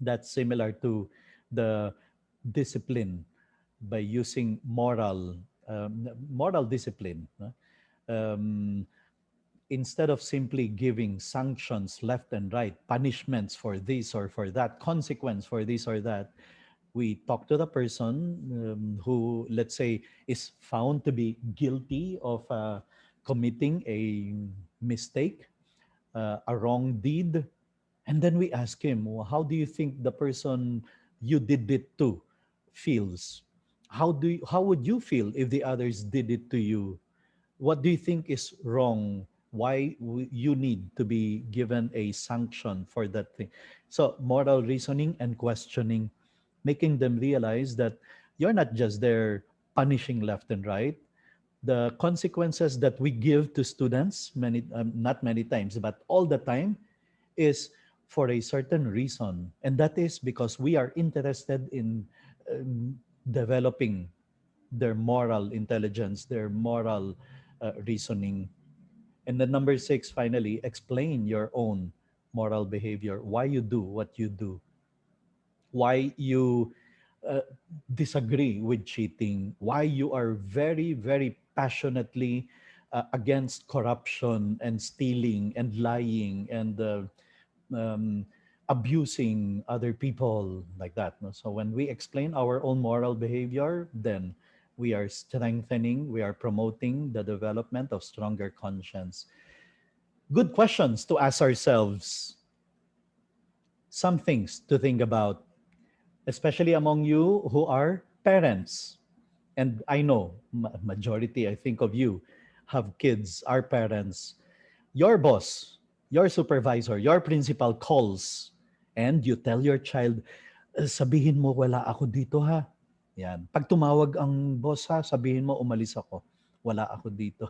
Speaker 1: That's similar to the discipline by using moral discipline. No? Um, Instead of simply giving sanctions left and right, punishments for this or for that, consequence for this or that, we talk to the person who, let's say, is found to be guilty of committing a mistake, a wrong deed, and then we ask him, "Well, how do you think the person you did it to feels? How would you feel if the others did it to you? What do you think is wrong? Why you need to be given a sanction for that thing?" So moral reasoning and questioning, making them realize that you're not just there punishing left and right. The consequences that we give to students, not many times, but all the time, is for a certain reason, and that is because we are interested in developing their moral intelligence, their moral reasoning. And then number six, finally, explain your own moral behavior, why you do what you do, why you uh, disagree with cheating, why you are very, very passionately against corruption and stealing and lying and um, abusing other people, like that. No? So when we explain our own moral behavior, then we are strengthening, we are promoting the development of stronger conscience. Good questions to ask ourselves, some things to think about, especially among you who are parents. And I know majority, I think, of you have kids, are parents. Your boss, your supervisor, your principal calls, and you tell your child, sabihin mo wala ako dito ha. Yan. Pag tumawag ang boss ha, sabihin mo umalis ako. Wala ako dito.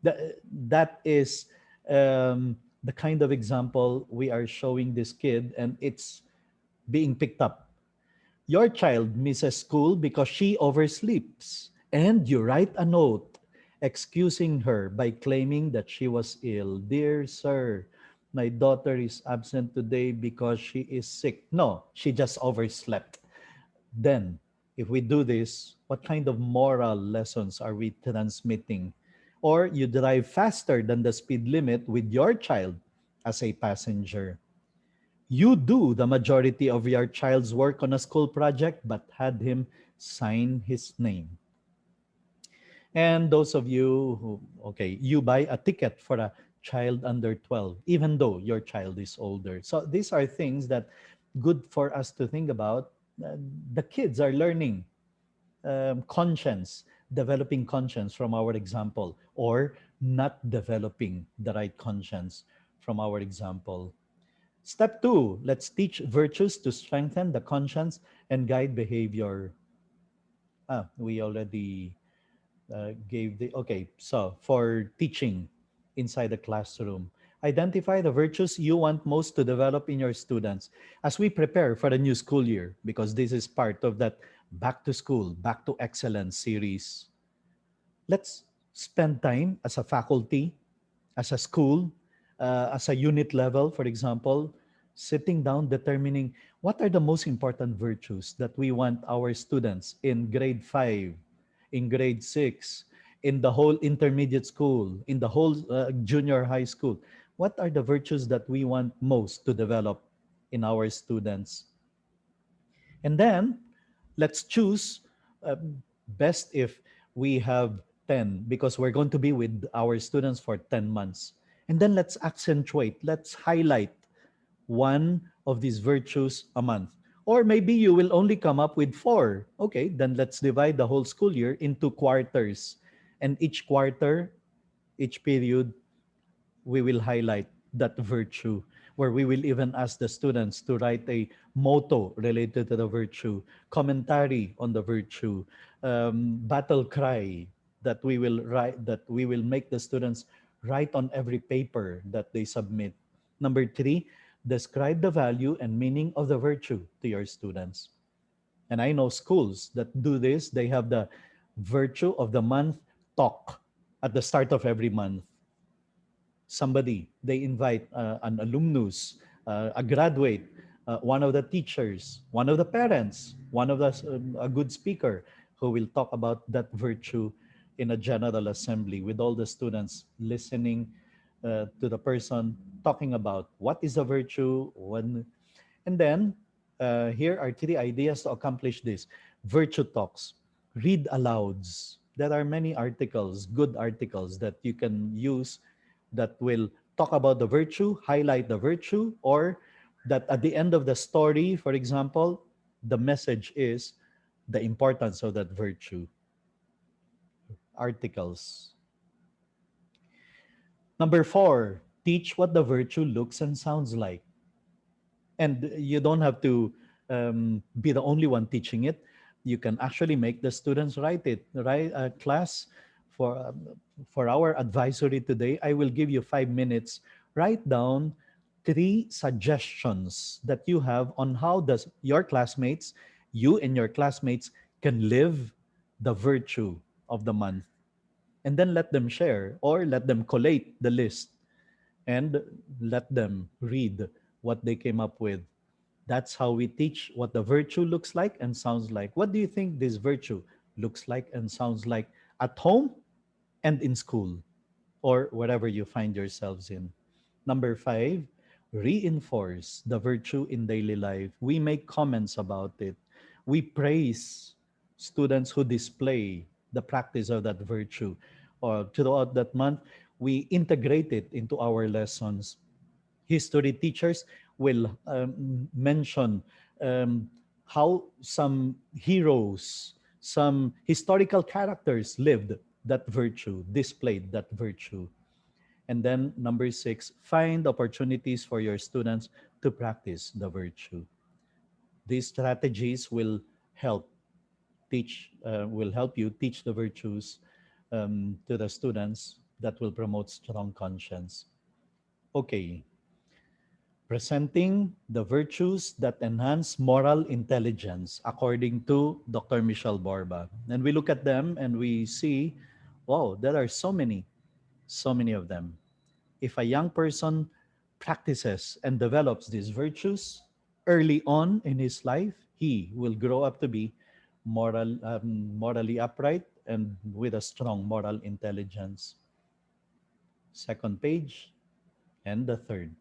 Speaker 1: That is the kind of example we are showing this kid, and it's being picked up. Your child misses school because she oversleeps, and you write a note excusing her by claiming that she was ill. Dear sir, my daughter is absent today because she is sick. No, she just overslept. Then, if we do this, what kind of moral lessons are we transmitting? Or you drive faster than the speed limit with your child as a passenger. You do the majority of your child's work on a school project, but had him sign his name. And those of you who, okay, you buy a ticket for a child under 12, even though your child is older. So these are things that good for us to think about. The kids are learning conscience, developing conscience from our example, or not developing the right conscience from our example. Step two, let's teach virtues to strengthen the conscience and guide behavior. We already gave the, okay, so for teaching inside the classroom, identify the virtues you want most to develop in your students as we prepare for the new school year, because this is part of that back to school, back to excellence series. Let's spend time as a faculty, as a school, as a unit level, for example, sitting down, determining what are the most important virtues that we want our students in grade 5, in grade 6, in the whole intermediate school, in the whole junior high school. What are the virtues that we want most to develop in our students? And then let's choose best if we have 10, because we're going to be with our students for 10 months. And then let's accentuate, let's highlight one of these virtues a month. Or maybe you will only come up with 4. Okay, then let's divide the whole school year into quarters. And each quarter, each period, we will highlight that virtue, where we will even ask the students to write a motto related to the virtue, commentary on the virtue, battle cry that we will write, that we will make the students write on every paper that they submit. Number 3, describe the value and meaning of the virtue to your students. And I know schools that do this. They have the virtue of the month talk at the start of every month. Somebody, they invite an alumnus, a graduate, one of the teachers, one of the parents, one of the a good speaker who will talk about that virtue in a general assembly with all the students listening to the person talking about what is a virtue, when, and then here are three ideas to accomplish this. Virtue talks, read alouds. There are many articles, good articles that you can use that will talk about the virtue, highlight the virtue, or that at the end of the story, for example, the message is the importance of that virtue. Articles. Number four, teach what the virtue looks and sounds like. And you don't have to be the only one teaching it. You can actually make the students write it. Right, class, for our advisory today, I will give you 5 minutes. Write down three suggestions that you have on how does your classmates, you and your classmates, can live the virtue of the month, and then let them share or let them collate the list and let them read what they came up with. That's how we teach what the virtue looks like and sounds like. What do you think this virtue looks like and sounds like at home and in school or wherever you find yourselves in? Number five, reinforce the virtue in daily life. We make comments about it. We praise students who display the practice of that virtue. Or throughout that month, we integrate it into our lessons. History teachers will mention um, how some heroes, some historical characters lived that virtue, displayed that virtue. And then number six, find opportunities for your students to practice the virtue. These strategies help will help you teach the virtues to the students that will promote strong conscience. Okay, presenting the virtues that enhance moral intelligence according to Dr. Michelle Borba. And we look at them and we see, wow, there are so many of them. If a young person practices and develops these virtues early on in his life, he will grow up to be morally upright and with a strong moral intelligence. Second page and the third.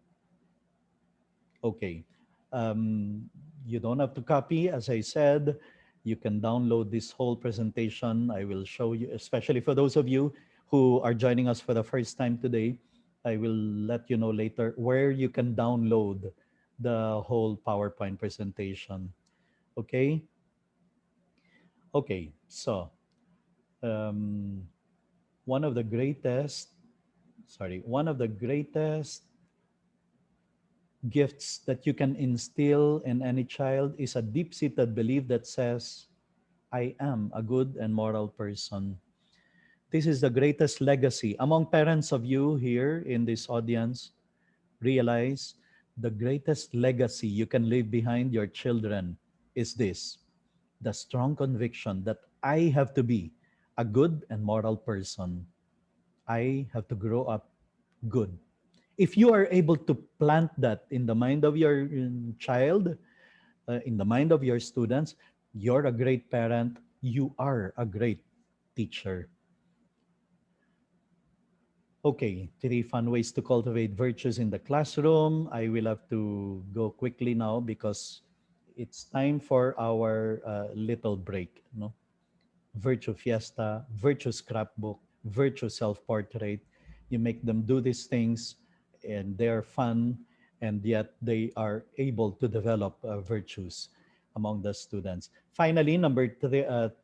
Speaker 1: Okay. Um, you don't have to copy, as I said. You can download this whole presentation. I will show you, especially for those of you who are joining us for the first time today. I will let you know later where you can download the whole PowerPoint presentation. Okay? Okay. So, um, one of the greatest, one of the greatest gifts that you can instill in any child is a deep-seated belief that says, I am a good and moral person. This is the greatest legacy. Among parents of you here in this audience, realize the greatest legacy you can leave behind your children is this: the strong conviction that I have to be a good and moral person. I have to grow up good. If you are able to plant that in the mind of your child, in the mind of your students, you're a great parent, you are a great teacher. Okay, three fun ways to cultivate virtues in the classroom. I will have to go quickly now because it's time for our little break. No? Virtue fiesta, virtue scrapbook, virtue self-portrait. You make them do these things and they're fun, and yet they are able to develop virtues among the students. Finally,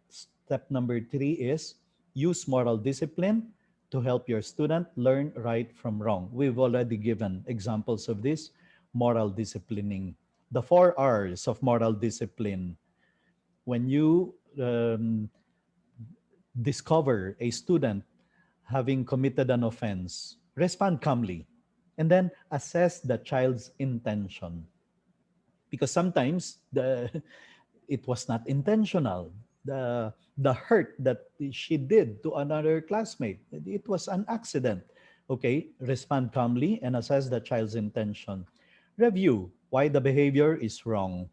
Speaker 1: step number three is use moral discipline to help your student learn right from wrong. We've already given examples of this: moral disciplining. The 4 R's of moral discipline. When you discover a student having committed an offense, respond calmly and then assess the child's intention. Because sometimes it was not intentional. The hurt that she did to another classmate, it was an accident. Okay, respond calmly and assess the child's intention. Review. why the behavior is wrong.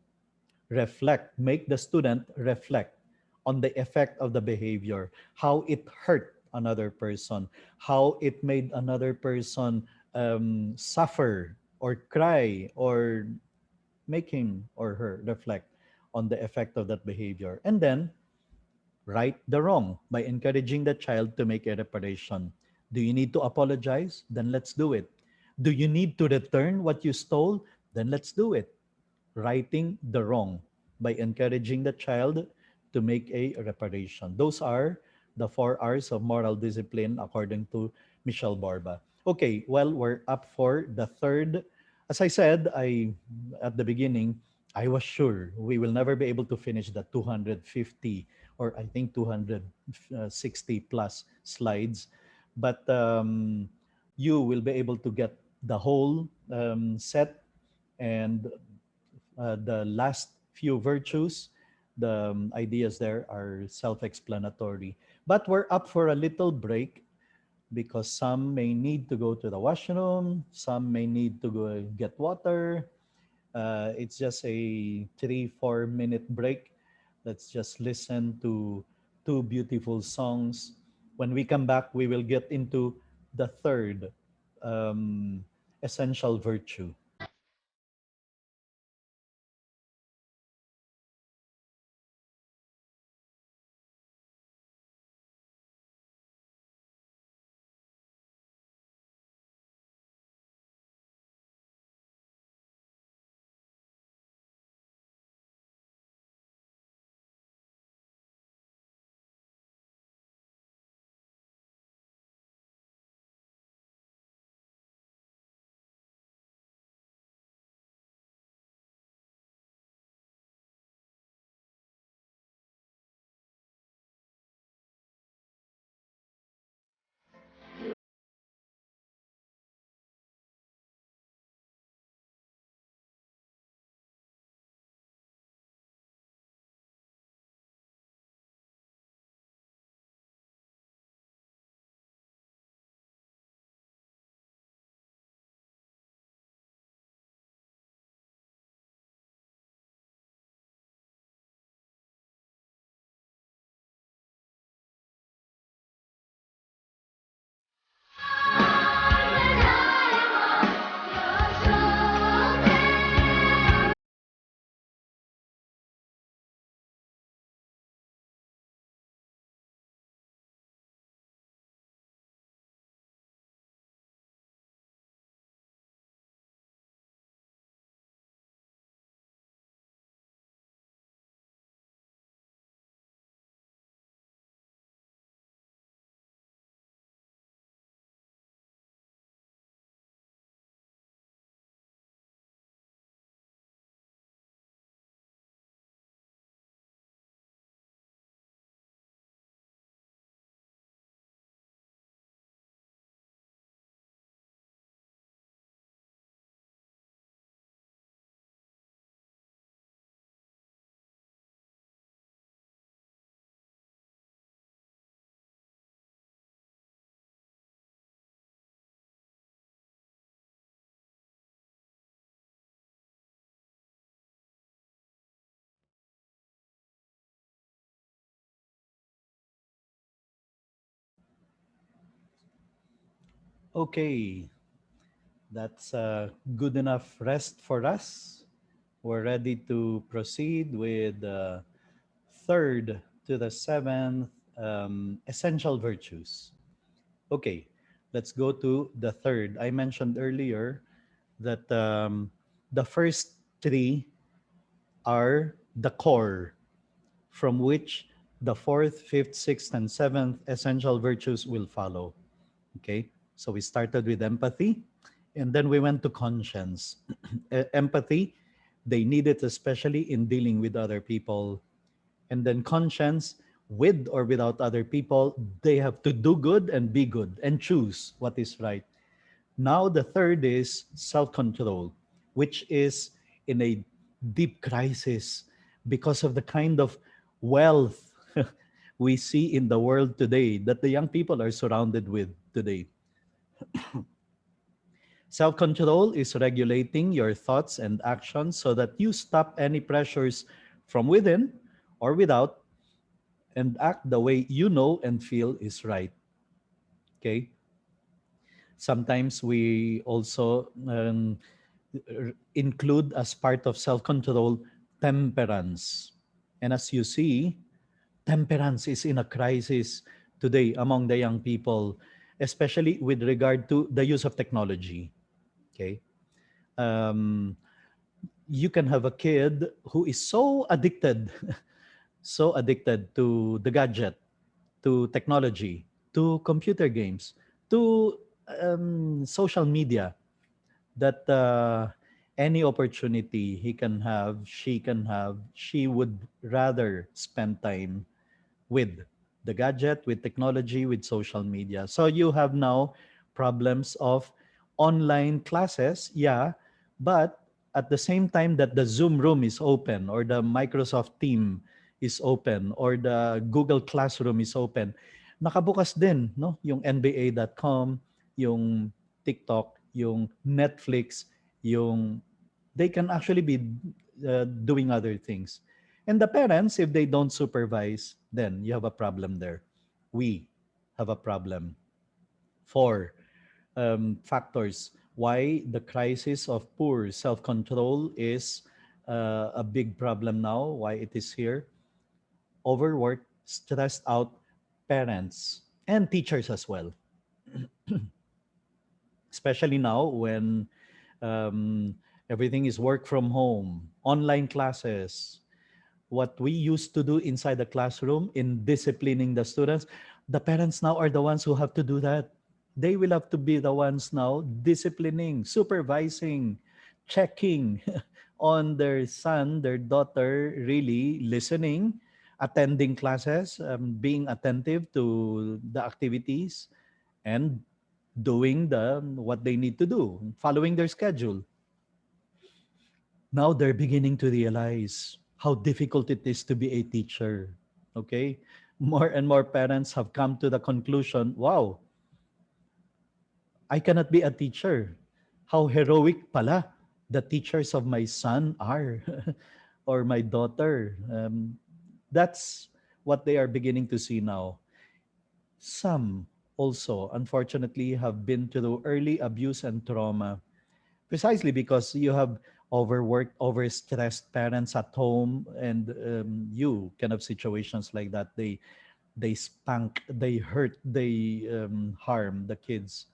Speaker 1: Reflect, make the student reflect on the effect of the behavior, how it hurt another person, how it made another person suffer or cry, or make him or her reflect on the effect of that behavior. And then right the wrong by encouraging the child to make a reparation. Do you need to apologize? Then let's do it. Do you need to return what you stole? Then let's do it. Righting the wrong by encouraging the child to make a reparation. Those are the 4 R's of moral discipline according to Michelle Borba. Okay, well, we're up for the third. As I said, I at the beginning, I was sure we will never be able to finish the 250 or I think 260 plus slides, but you will be able to get the whole set, and the last few virtues, the ideas there are self explanatory. But we're up for a little break because some may need to go to the washroom, some may need to go get water. It's just a 3 4 minute break. Let's just listen to two beautiful songs. When we come back, we will get into the third um, essential virtue. Okay, that's a good enough rest for us. We're ready to proceed with the third to the seventh essential virtues. Okay, let's go to the third. I mentioned earlier that the first three are the core from which the fourth, fifth, sixth, and seventh essential virtues will follow. Okay, so we started with empathy, and then we went to conscience. Empathy, they need it especially in dealing with other people. And then conscience, with or without other people, they have to do good and be good and choose what is right. Now, the third is self control, which is in a deep crisis because of the kind of wealth we see in the world today that the young people are surrounded with today. Self control is regulating your thoughts and actions so that you stop any pressures from within or without and act the way you know and feel is right. Okay. Sometimes we also include as part of self control temperance. And as you see, temperance is in a crisis today among the young people, especially with regard to the use of technology. Okay. Um, you can have a kid who is so addicted, so addicted to the gadget, to technology, to computer games, to social media that any opportunity he can have, she can have, she would rather spend time with the gadget, with technology, with social media. So you have now problems of online classes, yeah, but at the same time that the Zoom room is open or the Microsoft Team is open or the Google Classroom is open, nakabukas din, no? Yung NBA.com, yung TikTok, yung Netflix, yung they can actually be doing other things. And the parents, if they don't supervise, then you have a problem there. We have a problem. Four factors why the crisis of poor self control is a big problem now, why it is here. Overworked, stressed out parents and teachers as well, especially now when um, everything is work from home, online classes, what we used to do inside the classroom in disciplining the students, the parents now are the ones who have to do that. They will have to be the ones now disciplining, supervising, checking on their son, their daughter, really listening, attending classes, being attentive to the activities, and doing the what they need to do, following their schedule. Now they're beginning to realize how difficult it is to be a teacher. Okay? More and more parents have come to the conclusion, wow, I cannot be a teacher. How heroic pala the teachers of my son are or my daughter. That's what they are beginning to see now. Some also, unfortunately, have been through early abuse and trauma precisely because you have overworked, overstressed parents at home, and you kind of situations like that. They spank, they hurt, they harm the kids.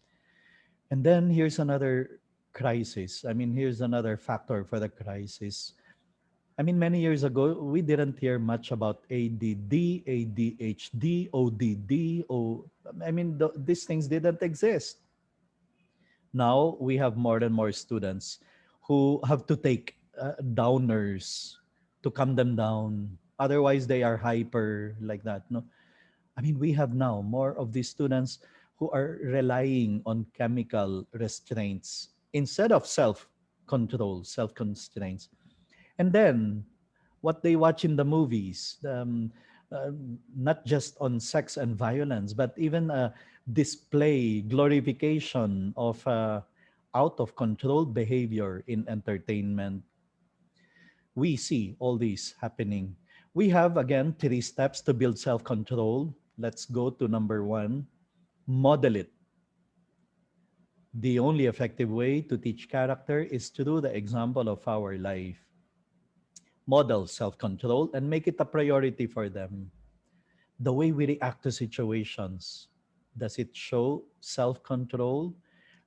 Speaker 1: And then here's another crisis. I mean, here's another factor for the crisis. I mean, many years ago, we didn't hear much about ADD, ADHD, ODD. I mean, these things didn't exist. Now we have more and more students who have to take downers to calm them down. Otherwise, they are hyper like that. No, I mean we have now more of these students who are relying on chemical restraints instead of self control, self constraints. And then what they watch in the movies, uh, not just on sex and violence, but even display, glorification of out of control behavior in entertainment. We see all these happening. We have, again, three steps to build self control. Let's go to number one, model it. The only effective way to teach character is through the example of our life. Model self control and make it a priority for them. The way we react to situations, does it show self control?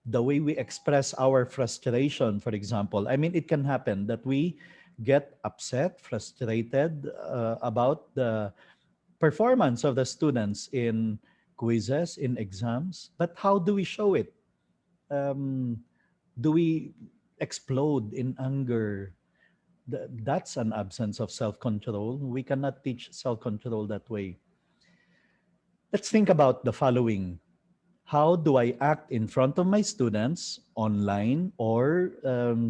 Speaker 1: The way we express our frustration, for example. I mean, it can happen that we get upset, frustrated about the performance of the students in quizzes, in exams. But how do we show it? Um, do we explode in anger? That's an absence of self control. We cannot teach self control that way. Let's think about the following. How do I act in front of my students, online or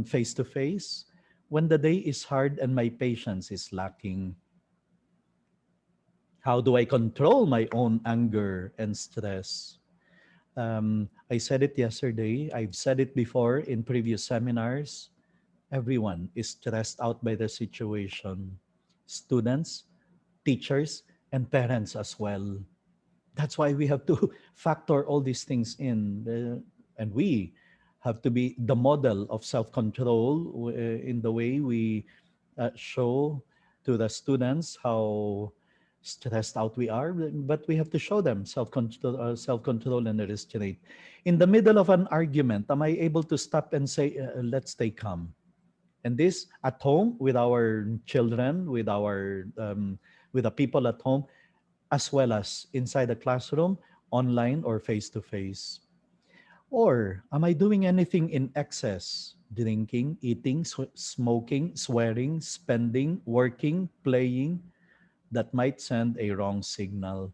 Speaker 1: face to face, when the day is hard and my patience is lacking? How do I control my own anger and stress? I said it yesterday. I've said it before in previous seminars. Everyone is stressed out by the situation. Students, teachers, and parents as well. That's why we have to factor all these things in. And we have to be the model of self-control in the way we show to the students how stressed out we are, but we have to show them self-control and restraint. In the middle of an argument, am I able to stop and say, let's stay calm? And this at home with our children, with the people at home, as well as inside the classroom, online or face to face. Or am I doing anything in excess? Drinking, eating, smoking, swearing, spending, working, playing, that might send a wrong signal.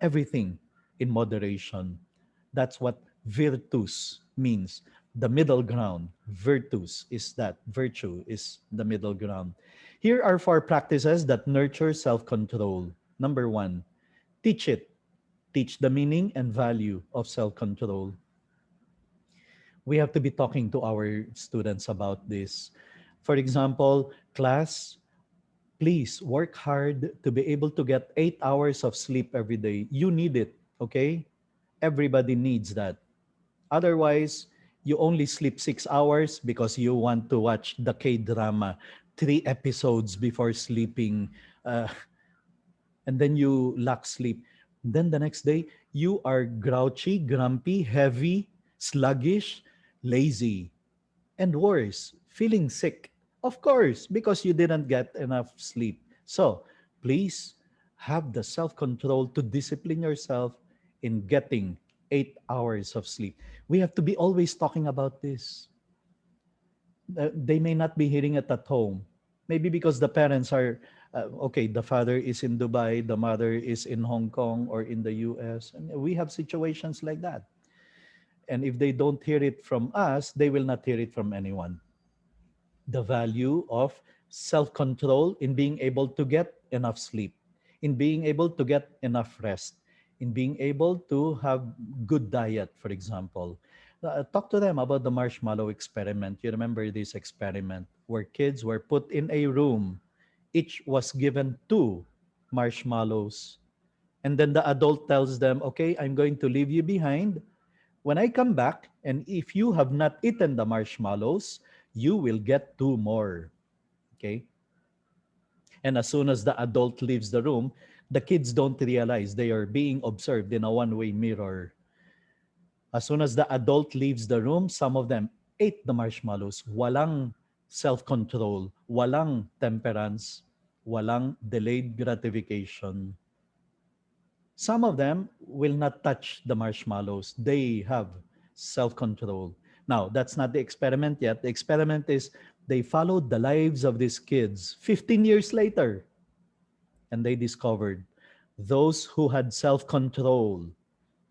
Speaker 1: Everything in moderation. That's what virtus means. The middle ground. Virtus is that. Virtue is the middle ground. Here are four practices that nurture self control. Number one, teach it. Teach the meaning and value of self control. We have to be talking to our students about this. For example, class, please work hard to be able to get 8 hours of sleep every day. You need it, okay? Everybody needs that. Otherwise, you only sleep 6 hours because you want to watch the K drama, 3 episodes before sleeping, uh, and then you lack sleep. Then the next day, you are grouchy, grumpy, heavy, sluggish, lazy, and worse, feeling sick. Of course, because you didn't get enough sleep. So please have the self control to discipline yourself in getting 8 hours of sleep. We have to be always talking about this. They may not be hearing it at home. Maybe because the parents are, okay, the father is in Dubai, the mother is in Hong Kong or in the US. And we have situations like that. And if they don't hear it from us, they will not hear it from anyone. The value of self control in being able to get enough sleep, in being able to get enough rest, in being able to have good diet, for example. Talk to them about the marshmallow experiment. You remember this experiment where kids were put in a room, each was given two marshmallows. And then the adult tells them, okay, I'm going to leave you behind. When I come back, and if you have not eaten the marshmallows, you will get two more. Okay? And as soon as the adult leaves the room, the kids don't realize they are being observed in a one-way mirror. As soon as the adult leaves the room, some of them ate the marshmallows. Walang self-control, walang temperance, walang delayed gratification. Some of them will not touch the marshmallows. They have self control. Now, that's not the experiment yet. The experiment is they followed the lives of these kids 15 years later, and they discovered those who had self control,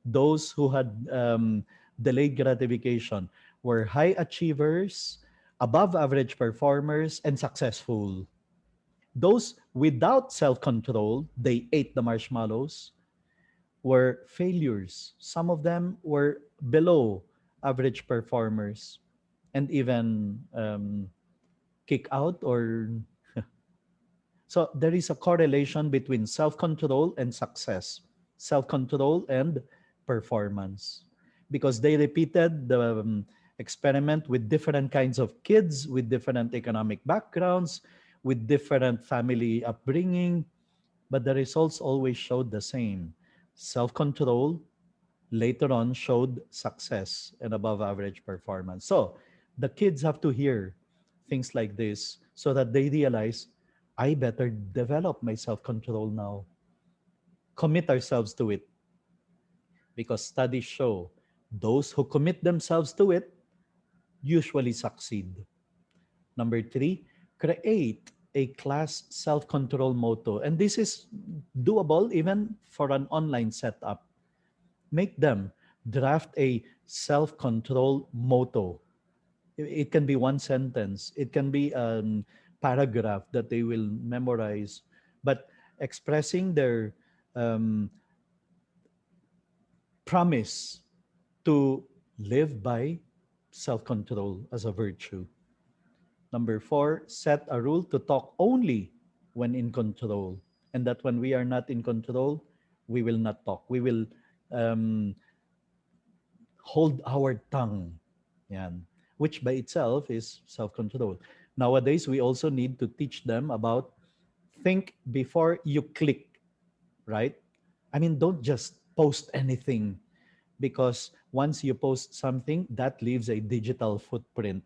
Speaker 1: those who had delayed gratification, were high achievers, above average performers, and successful. Those without self control, they ate the marshmallows, were failures. Some of them were below average performers and even kick out or so there is a correlation between self-control and success, self-control and performance, because they repeated the experiment with different kinds of kids with different economic backgrounds, with different family upbringing, but the results always showed the same. Self-control later on showed success and above average performance. So the kids have to hear things like this so that they realize I better develop my self control now. Commit ourselves to it because studies show those who commit themselves to it usually succeed. Number three, create a class self control motto. And this is doable even for an online setup. Make them draft a self control motto. It can be one sentence, it can be a paragraph that they will memorize, but expressing their um, promise to live by self control as a virtue. Number four, set a rule to talk only when in control. And that when we are not in control, we will not talk. We will um, hold our tongue. Yan. Which by itself is self control. Nowadays, we also need to teach them about think before you click, right? I mean, don't just post anything because once you post something, that leaves a digital footprint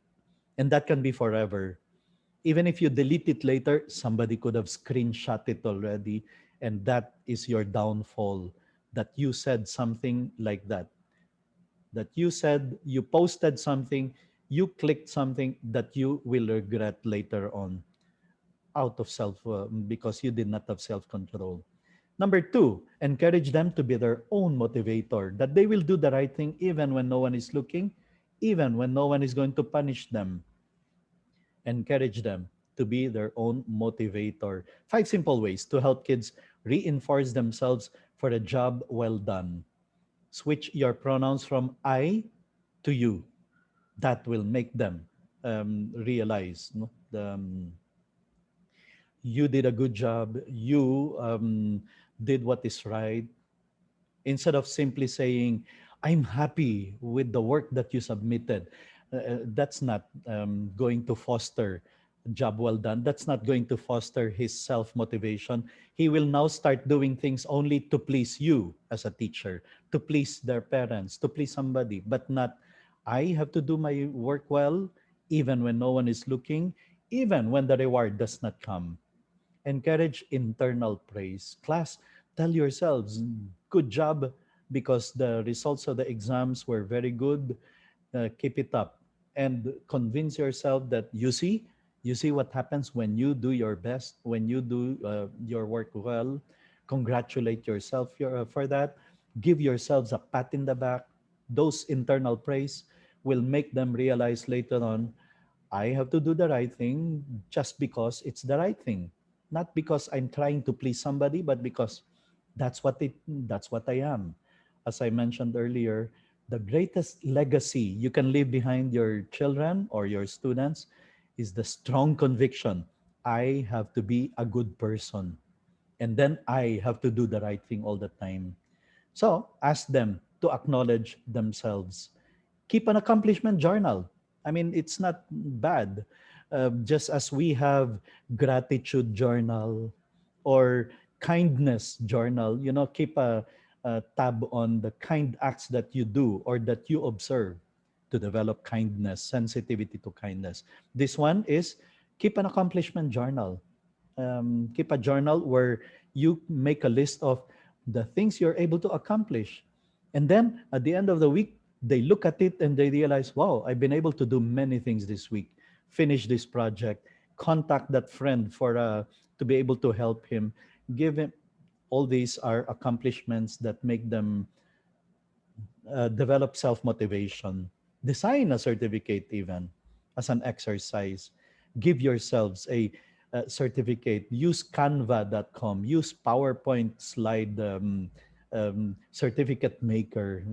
Speaker 1: and that can be forever. Even if you delete it later, somebody could have screenshot it already, and that is your downfall. That you said something like that. That you said you posted something, you clicked something that you will regret later on out of self because you did not have self control. Number two, encourage them to be their own motivator, that they will do the right thing even when no one is looking, even when no one is going to punish them. Encourage them to be their own motivator. Five simple ways to help kids reinforce themselves for a job well done. Switch your pronouns from I to you. That will make them realize no, you did a good job. You did what is right instead of simply saying, I'm happy with the work that you submitted. That's not going to foster job well done. That's not going to foster his self motivation. He will now start doing things only to please you as a teacher, to please their parents, to please somebody, but not, I have to do my work well, even when no one is looking, even when the reward does not come. Encourage internal praise. Class, tell yourselves, good job because the results of the exams were very good. Keep it up and convince yourself that you see what happens when you do your best, when you do your work well. Congratulate yourself for that. Give yourselves a pat in the back. Those internal praise will make them realize later on I have to do the right thing just because it's the right thing. Not because I'm trying to please somebody, but because that's what I am. As I mentioned earlier, the greatest legacy you can leave behind your children or your students is the strong conviction I have to be a good person. And then I have to do the right thing all the time. So ask them to acknowledge themselves. Keep an accomplishment journal. I mean, it's not bad. Just as we have gratitude journal or kindness journal, keep a tab on the kind acts that you do or that you observe to develop kindness, sensitivity to kindness. This one is keep an accomplishment journal. Keep a journal where you make a list of the things you're able to accomplish. And then at the end of the week, they look at it and they realize, wow, I've been able to do many things this week. Finish this project, contact that friend for to be able to help him. Give him all these are accomplishments that make them develop self motivation. Design a certificate even as an exercise. Give yourselves a certificate. Use canva.com. Use PowerPoint slide certificate maker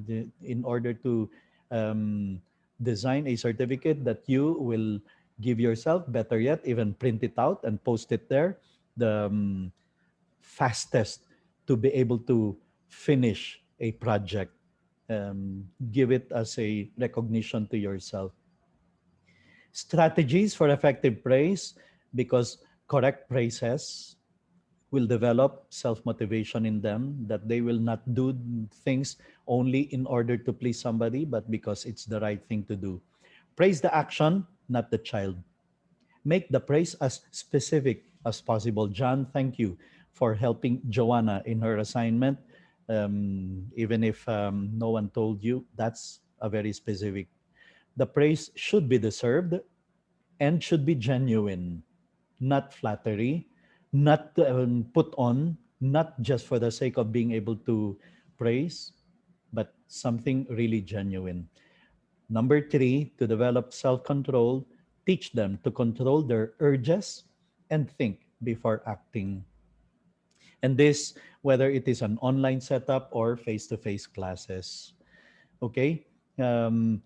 Speaker 1: in order to um, design a certificate that you will give yourself. Better yet, even print it out and post it there. The fastest to be able to finish a project. Give it as a recognition to yourself. Strategies for effective praise, because correct praises will develop self motivation in them, that they will not do things only in order to please somebody, but because it's the right thing to do. Praise the action, not the child. Make the praise as specific as possible. John, thank you for helping Joanna in her assignment. Even if no one told you, that's a very specific. The praise should be deserved and should be genuine, not flattery, not put on, not just for the sake of being able to praise, but something really genuine. Number three, to develop self control, teach them to control their urges and think before acting. And this, whether it is an online setup or face to face classes. Okay? Um,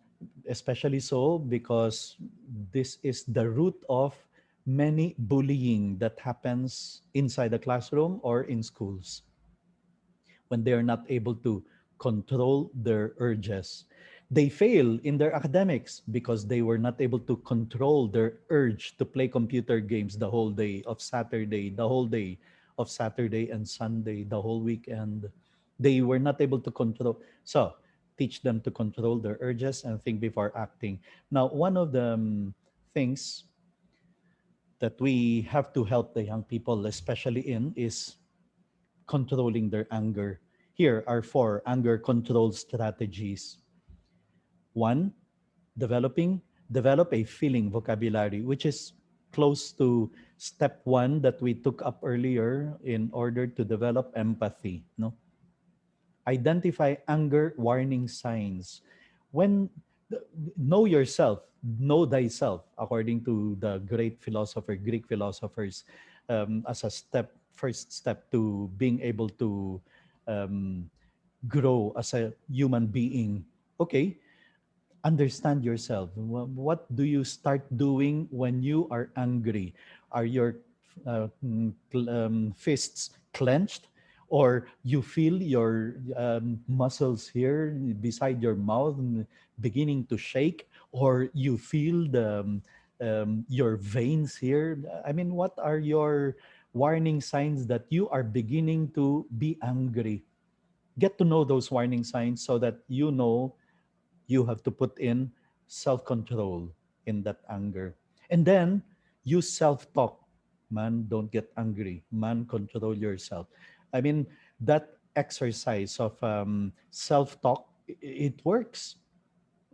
Speaker 1: Especially so because this is the root of many bullying that happens inside the classroom or in schools when they are not able to control their urges. They fail in their academics because they were not able to control their urge to play computer games the whole day of Saturday, the whole day of Saturday and Sunday, the whole weekend. They were not able to control. So, teach them to control their urges and think before acting. Now, one of the things that we have to help the young people, especially in, is controlling their anger. Here are four anger control strategies. One, developing develop a feeling vocabulary, which is close to step one that we took up earlier in order to develop empathy. No, identify anger warning signs. When know yourself, know thyself, according to the Greek philosophers, as a first step to being able to um, grow as a human being. Okay, understand yourself. What do you start doing when you are angry? Are your fists clenched? Or you feel your muscles here beside your mouth beginning to shake? Or you feel your veins here? I mean, what are your warning signs that you are beginning to be angry? Get to know those warning signs so that you know you have to put in self control in that anger. And then use self talk. Man, don't get angry. Man, control yourself. I mean, that exercise of self talk, it works.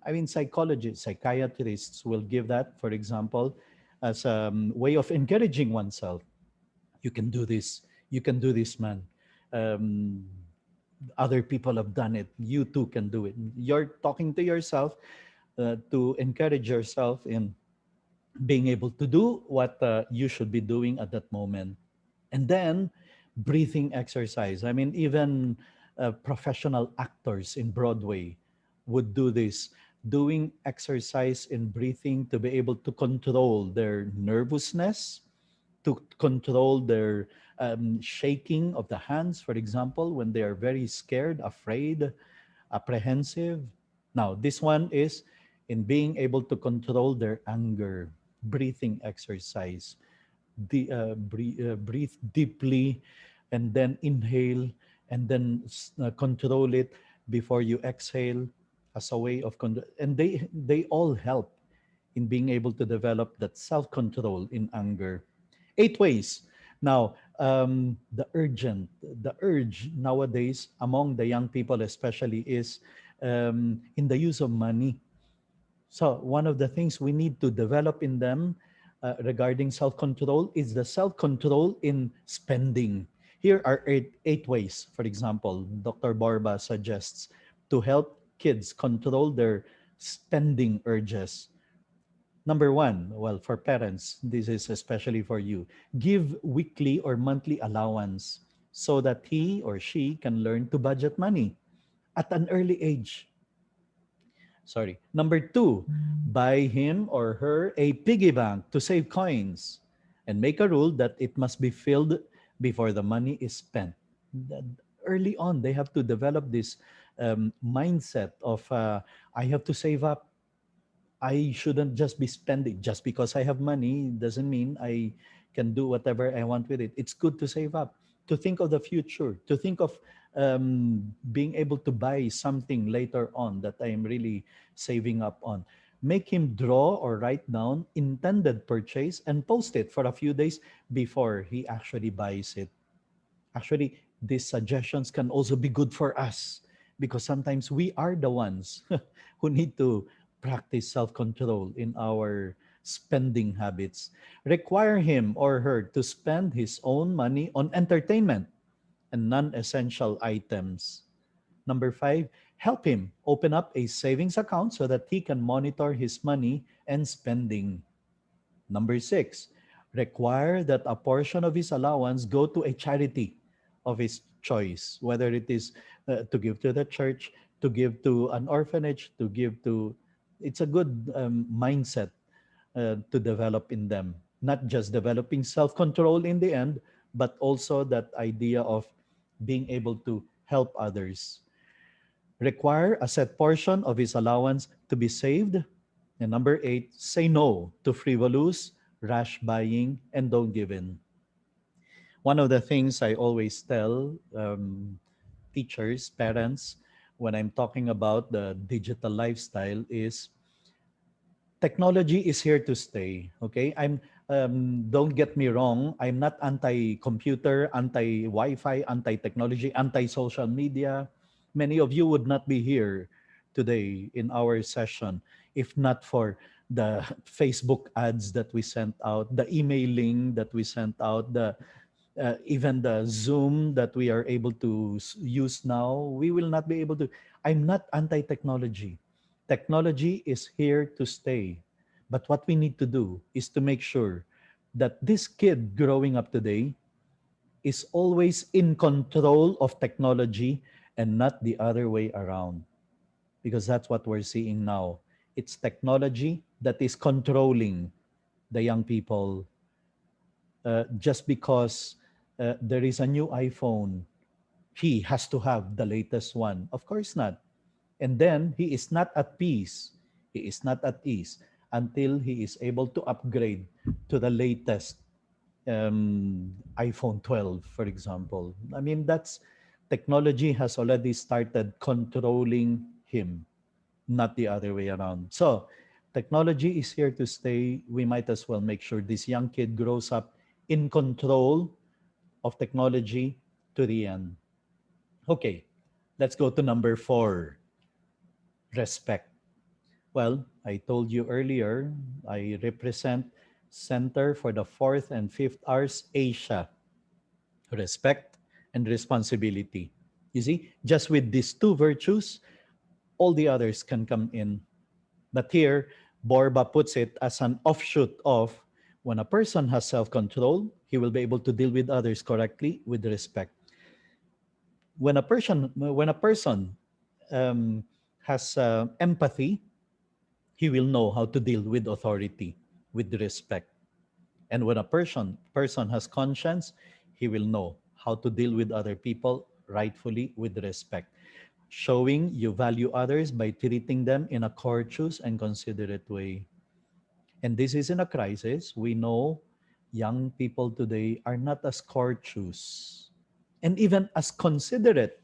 Speaker 1: I mean, psychologists, psychiatrists will give that, for example, as a way of encouraging oneself. You can do this. You can do this, man. Um, Other people have done it. You too can do it. You're talking to yourself to encourage yourself in being able to do what you should be doing at that moment. And then breathing exercise. I mean, even professional actors in Broadway would do this, doing exercise in breathing to be able to control their nervousness, to control their shaking of the hands, for example, when they are very scared, afraid, apprehensive. Now, this one is in being able to control their anger, breathing exercise. Breathe deeply and then inhale and then control it before you exhale as a way of control. And they all help in being able to develop that self control in anger. Eight ways. Now, the urge nowadays among the young people, especially, is in the use of money. So, one of the things we need to develop in them regarding self control is the self control in spending. Here are eight ways, for example, Dr. Borba suggests to help kids control their spending urges. Number one, well, for parents, this is especially for you. Give weekly or monthly allowance so that he or she can learn to budget money at an early age. Sorry. Number two, buy him or her a piggy bank to save coins and make a rule that it must be filled before the money is spent. That- Early on, they have to develop this mindset of I have to save up. I shouldn't just be spending. Just because I have money doesn't mean I can do whatever I want with it. It's good to save up, to think of the future, to think of being able to buy something later on that I am really saving up on. Make him draw or write down intended purchase and post it for a few days before he actually buys it. Actually, these suggestions can also be good for us because sometimes we are the ones who need to practice self control in our spending habits. Require him or her to spend his own money on entertainment and non essential items. Number five, help him open up a savings account so that he can monitor his money and spending. Number six, require that a portion of his allowance go to a charity of his choice, whether it is to give to the church, to give to an orphanage, to give to, it's a good mindset to develop in them. Not just developing self control in the end, but also that idea of being able to help others. Require a set portion of his allowance to be saved. And number eight, say no to frivolous, rash buying, and don't give in. One of the things I always tell teachers, parents, when I'm talking about the digital lifestyle is technology is here to stay. Okay, I'm don't get me wrong. I'm not anti-computer, anti-Wi-Fi, anti-technology, anti-social media. Many of you would not be here today in our session if not for the Facebook ads that we sent out, the emailing that we sent out, the even the Zoom that we are able to use now. We will not be able to. I'm not anti-technology. Technology is here to stay. But what we need to do is to make sure that this kid growing up today is always in control of technology and not the other way around. Because that's what we're seeing now. It's technology that is controlling the young people just because there is a new iPhone. He has to have the latest one. Of course not. And then he is not at peace. He is not at ease until he is able to upgrade to the latest iPhone 12, for example. I mean, that's technology has already started controlling him, not the other way around. So, technology is here to stay. We might as well make sure this young kid grows up in control of technology to the end. Okay, let's go to number four, respect. Well, I told you earlier, I represent Center for the Fourth and Fifth R's Asia, respect and responsibility. You see, just with these two virtues, all the others can come in. But here, Borba puts it as an offshoot of when a person has self control, he will be able to deal with others correctly with respect. When a person um, has empathy, he will know how to deal with authority with respect. And when a person has conscience, he will know how to deal with other people rightfully with respect, showing you value others by treating them in a courteous and considerate way. And this is in a crisis. We know young people today are not as courteous and even as considerate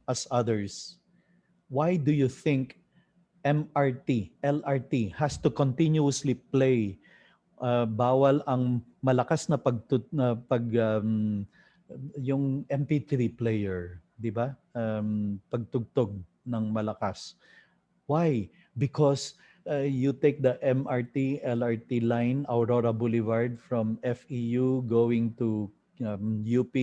Speaker 1: as others. Why do you think LRT has to continuously play? Bawal ang malakas na yung MP3 player, 'di ba? Pagtugtog ng malakas. Why? Because you take the MRT, LRT line, Aurora Boulevard from FEU going to UP,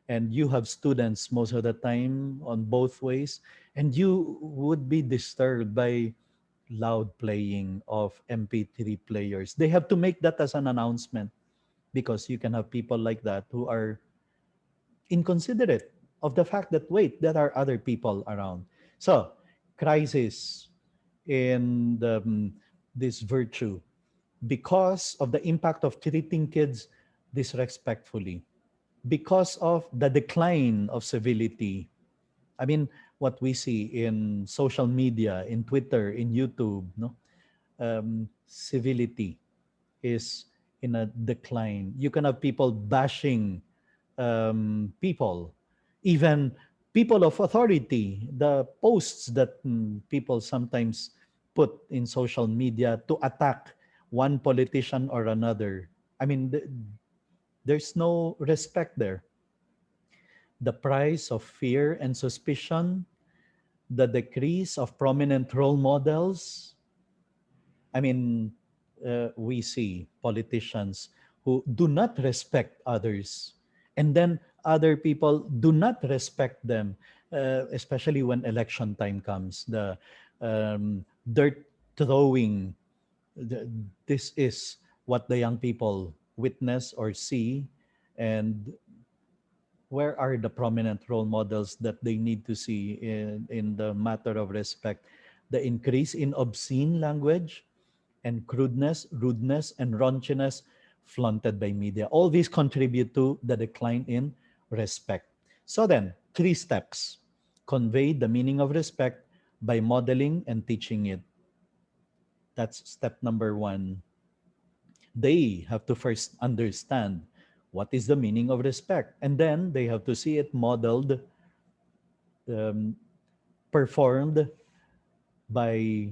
Speaker 1: and you have students most of the time on both ways, and you would be disturbed by loud playing of MP3 players. They have to make that as an announcement because you can have people like that who are inconsiderate of the fact that, wait, there are other people around. So, crisis in this virtue because of the impact of treating kids disrespectfully, because of the decline of civility. I mean, what we see in social media, in Twitter, in YouTube, no, civility is in a decline. You can have people bashing people, even people of authority. The posts that people sometimes put in social media to attack one politician or another. I mean, there's no respect there. The price of fear and suspicion, the decrease of prominent role models. I mean, we see politicians who do not respect others, and then other people do not respect them, especially when election time comes. The dirt throwing, this is what the young people witness or see, and Where are the prominent role models that they need to see in the matter of respect? The increase in obscene language and crudeness, rudeness, and raunchiness flaunted by media. All these contribute to the decline in respect. So then, three steps. Convey the meaning of respect by modeling and teaching it. That's step number one. They have to first understand what is the meaning of respect, and then they have to see it modeled, um, performed by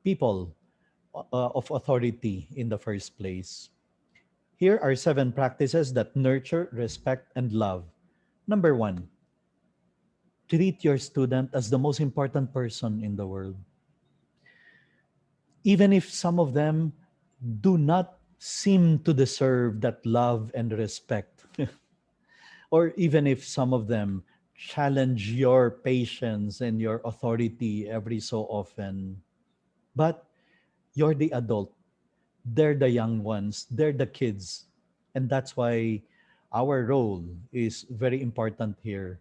Speaker 1: people of authority in the first place. Here are seven practices that nurture respect and love. Number one, treat your student as the most important person in the world. Even if some of them do not seem to deserve that love and respect, or even if some of them challenge your patience and your authority every so often, but you're the adult, they're the young ones, they're the kids. And that's why our role is very important here.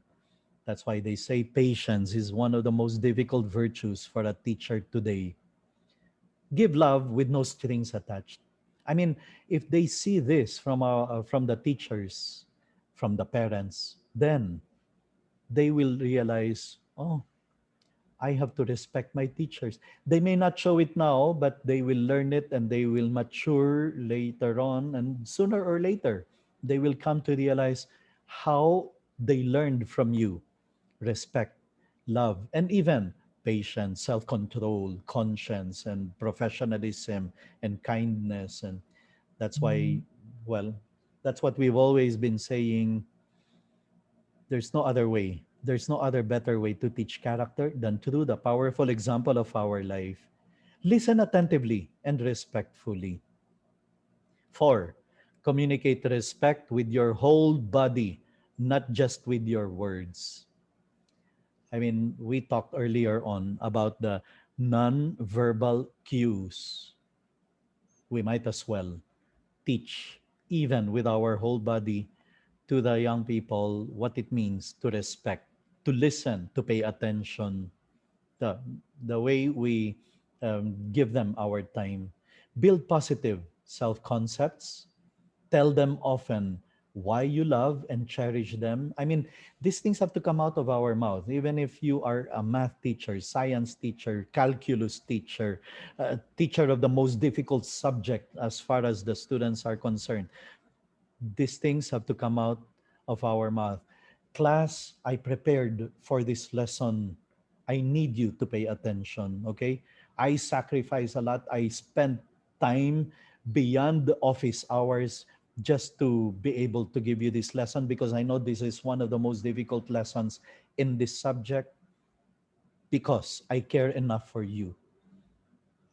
Speaker 1: That's why they say patience is one of the most difficult virtues for a teacher today. Give love with no strings attached. I mean, if they see this from the teachers, from the parents, then they will realize, oh, I have to respect my teachers. They may not show it now, but they will learn it and they will mature later on. And sooner or later, they will come to realize how they learned from you respect, love, and even patience, self control, conscience, and professionalism and kindness. And that's why, well, that's what we've always been saying. There's no other way. There's no other better way to teach character than through the powerful example of our life. Listen attentively and respectfully. Four, communicate respect with your whole body, not just with your words. I mean, we talked earlier on about the non-verbal cues. We might as well teach, even with our whole body, to the young people what it means to respect, to listen, to pay attention, the, the way we give them our time. Build positive self concepts. Tell them often why you love and cherish them. I mean, these things have to come out of our mouth. Even if you are a math teacher, science teacher, calculus teacher, teacher of the most difficult subject as far as the students are concerned, these things have to come out of our mouth. Class, I prepared for this lesson. I need you to pay attention, okay? I sacrifice a lot. I spend time beyond the office hours just to be able to give you this lesson because I know this is one of the most difficult lessons in this subject because I care enough for you.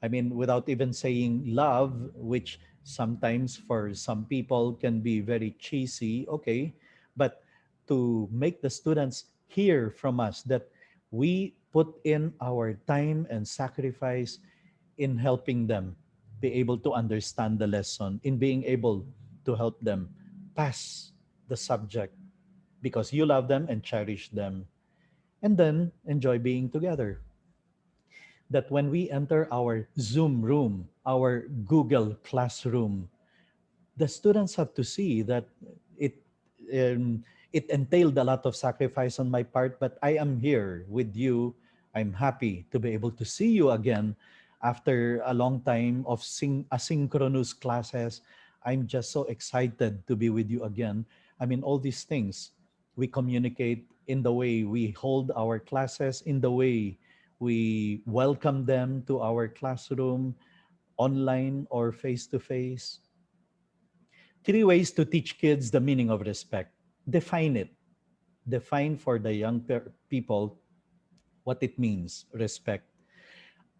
Speaker 1: I mean, without even saying love, which sometimes for some people can be very cheesy, okay, but to make the students hear from us that we put in our time and sacrifice in helping them be able to understand the lesson, in being able to help them pass the subject because you love them and cherish them, and then enjoy being together. That when we enter our Zoom room, our Google Classroom, the students have to see that it it entailed a lot of sacrifice on my part, but I am here with you. I'm happy to be able to see you again after a long time of asynchronous classes. I'm just so excited to be with you again. I mean, all these things we communicate in the way we hold our classes, in the way we welcome them to our classroom, online or face to face. Three ways to teach kids the meaning of respect. Define it. Define for the young people what it means, respect.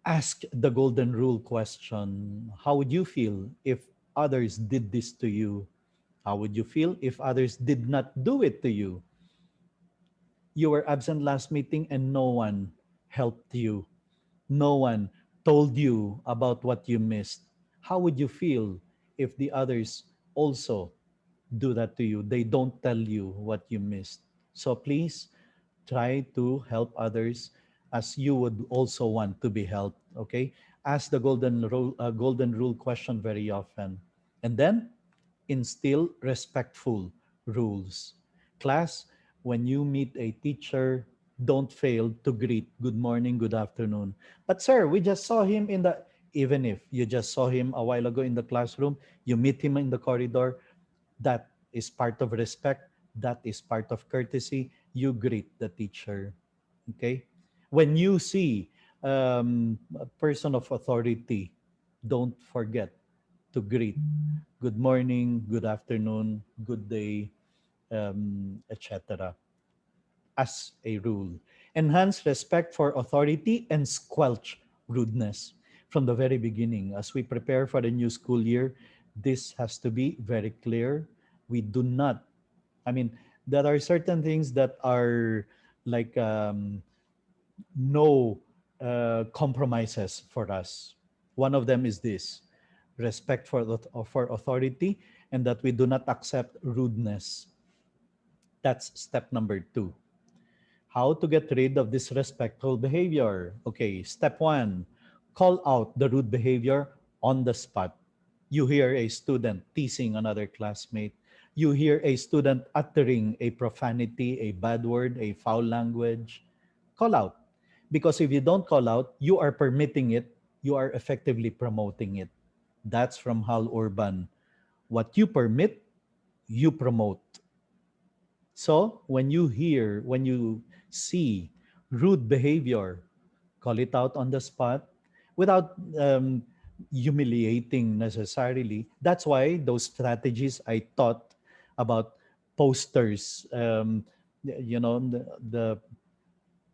Speaker 1: Ask the golden rule question. How would you feel if others did this to you? How would you feel if others did not do it to you? You were absent last meeting and no one helped you. No one told you about what you missed. How would you feel if the others also do that to you. They don't tell you what you missed. So please try to help others as you would also want to be helped. Okay, ask the golden rule question very often, and then instill respectful rules. Class, when you meet a teacher, don't fail to greet good morning, good afternoon. But sir, we just saw him in the, even if you just saw him a while ago in the classroom, you meet him in the corridor, that is part of respect, that is part of courtesy. You greet the teacher. Okay? When you see a person of authority, don't forget to greet good morning, good afternoon, good day, etc. as a rule. Enhance respect for authority and squelch rudeness from the very beginning. As we prepare for the new school year, this has to be very clear. We do not, I mean, there are certain things that are like no compromises for us. One of them is this: respect for authority, and that we do not accept rudeness. That's step number two. How to get rid of disrespectful behavior? Okay, step one, call out the rude behavior on the spot. You hear a student teasing another classmate. You hear a student uttering a profanity, a bad word, a foul language. Call out. Because if you don't call out, you are permitting it, you are effectively promoting it. That's from Hal Urban. What you permit, you promote. So when you see rude behavior, call it out on the spot without humiliating necessarily. That's why those strategies I taught about posters, the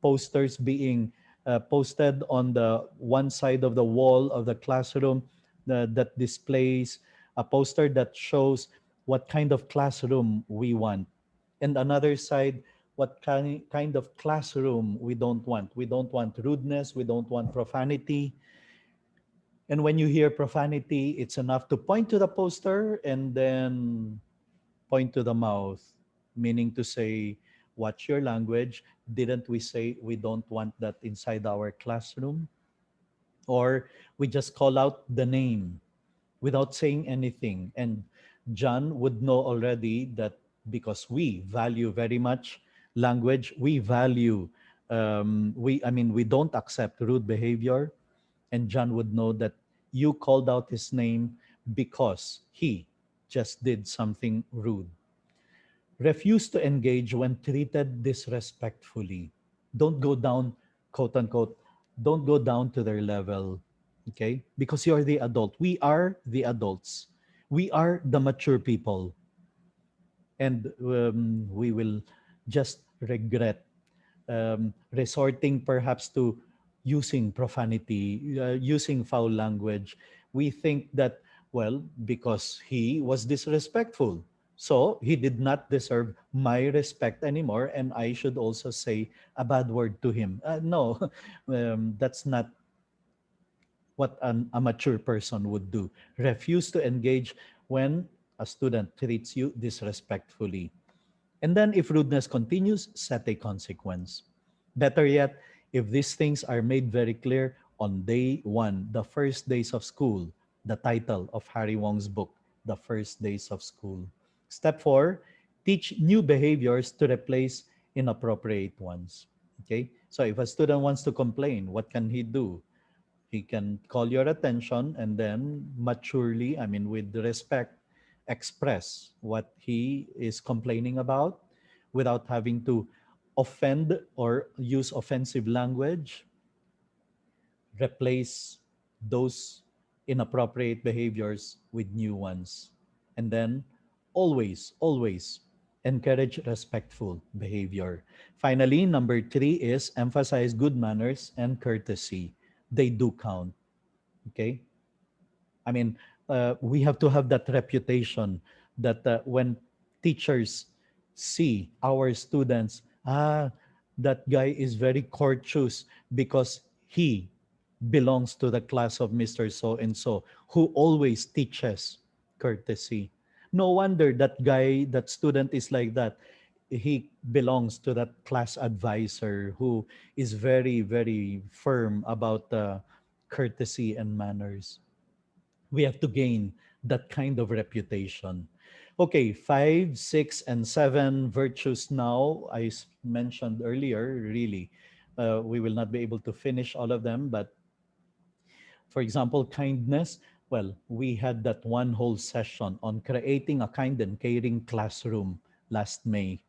Speaker 1: posters being posted on the one side of the wall of the classroom that displays a poster that shows what kind of classroom we want, and another side what kind of classroom we don't want. We don't want rudeness, we don't want profanity. And when you hear profanity, it's enough to point to the poster and then point to the mouth, meaning to say, watch your language. Didn't we say we don't want that inside our classroom? Or we just call out the name without saying anything. And John would know already that because we value very much language, we value, we don't accept rude behavior. And John would know that you called out his name because he just did something rude. Refuse to engage when treated disrespectfully. Don't go down, quote unquote, don't go down to their level, okay? Because you're the adult. We are the adults. We are the mature people. And we will just regret resorting perhaps to using profanity, using foul language. We think that, well, because he was disrespectful, so he did not deserve my respect anymore, and I should also say a bad word to him. No, that's not what a mature person would do. Refuse to engage when a student treats you disrespectfully. And then, if rudeness continues, set a consequence. Better yet, if these things are made very clear on day one, the first days of school, the title of Harry Wong's book, The First Days of School. Step four, teach new behaviors to replace inappropriate ones. Okay, so if a student wants to complain, what can he do? He can call your attention and then maturely, with respect, express what he is complaining about without having to offend or use offensive language. Replace those inappropriate behaviors with new ones. And then always encourage respectful behavior. Finally, number three is emphasize good manners and courtesy. They do count. Okay, I mean, we have to have that reputation that when teachers see our students, that guy is very courteous because he belongs to the class of Mr. So and so, who always teaches courtesy. No wonder that guy, that student is like that. He belongs to that class advisor who is very, very firm about courtesy and manners. We have to gain that kind of reputation. Okay, five, six, and seven virtues now. Mentioned earlier, really, we will not be able to finish all of them, but for example, kindness. Well, we had that one whole session on creating a kind and caring classroom last May.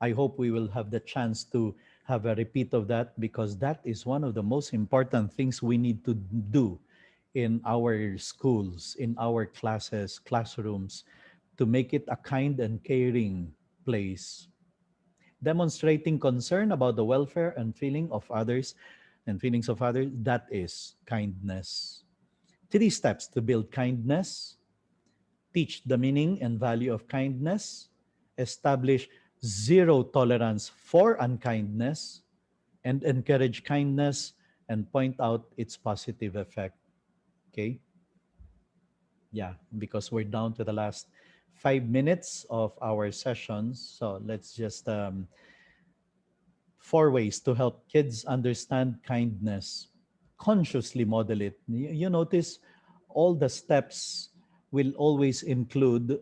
Speaker 1: I hope we will have the chance to have a repeat of that, because that is one of the most important things we need to do in our schools, in our classes, classrooms, to make it a kind and caring place. Demonstrating concern about the welfare and feelings of others, that is kindness. Three steps to build kindness: teach the meaning and value of kindness, establish zero tolerance for unkindness, and encourage kindness and point out its positive effect. Okay? Yeah, because we're down to the last 5 minutes of our sessions. So let's just four ways to help kids understand kindness. Consciously model it. You notice all the steps will always include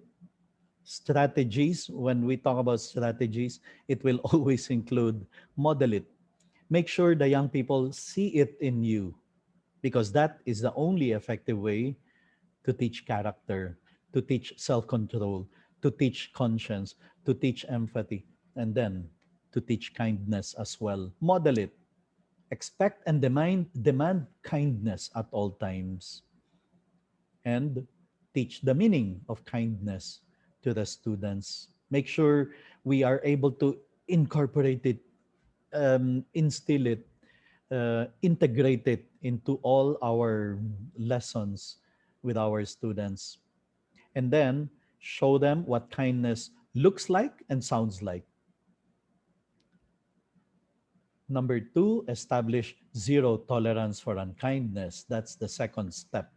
Speaker 1: strategies. When we talk about strategies, it will always include model it. Make sure the young people see it in you, because that is the only effective way to teach character, to teach self control, to teach conscience, to teach empathy, and then to teach kindness as well. Model it. Expect and demand kindness at all times, and teach the meaning of kindness to the students. Make sure we are able to incorporate it, instill it, integrate it into all our lessons with our students. And then show them what kindness looks like and sounds like. Number two, establish zero tolerance for unkindness. That's the second step.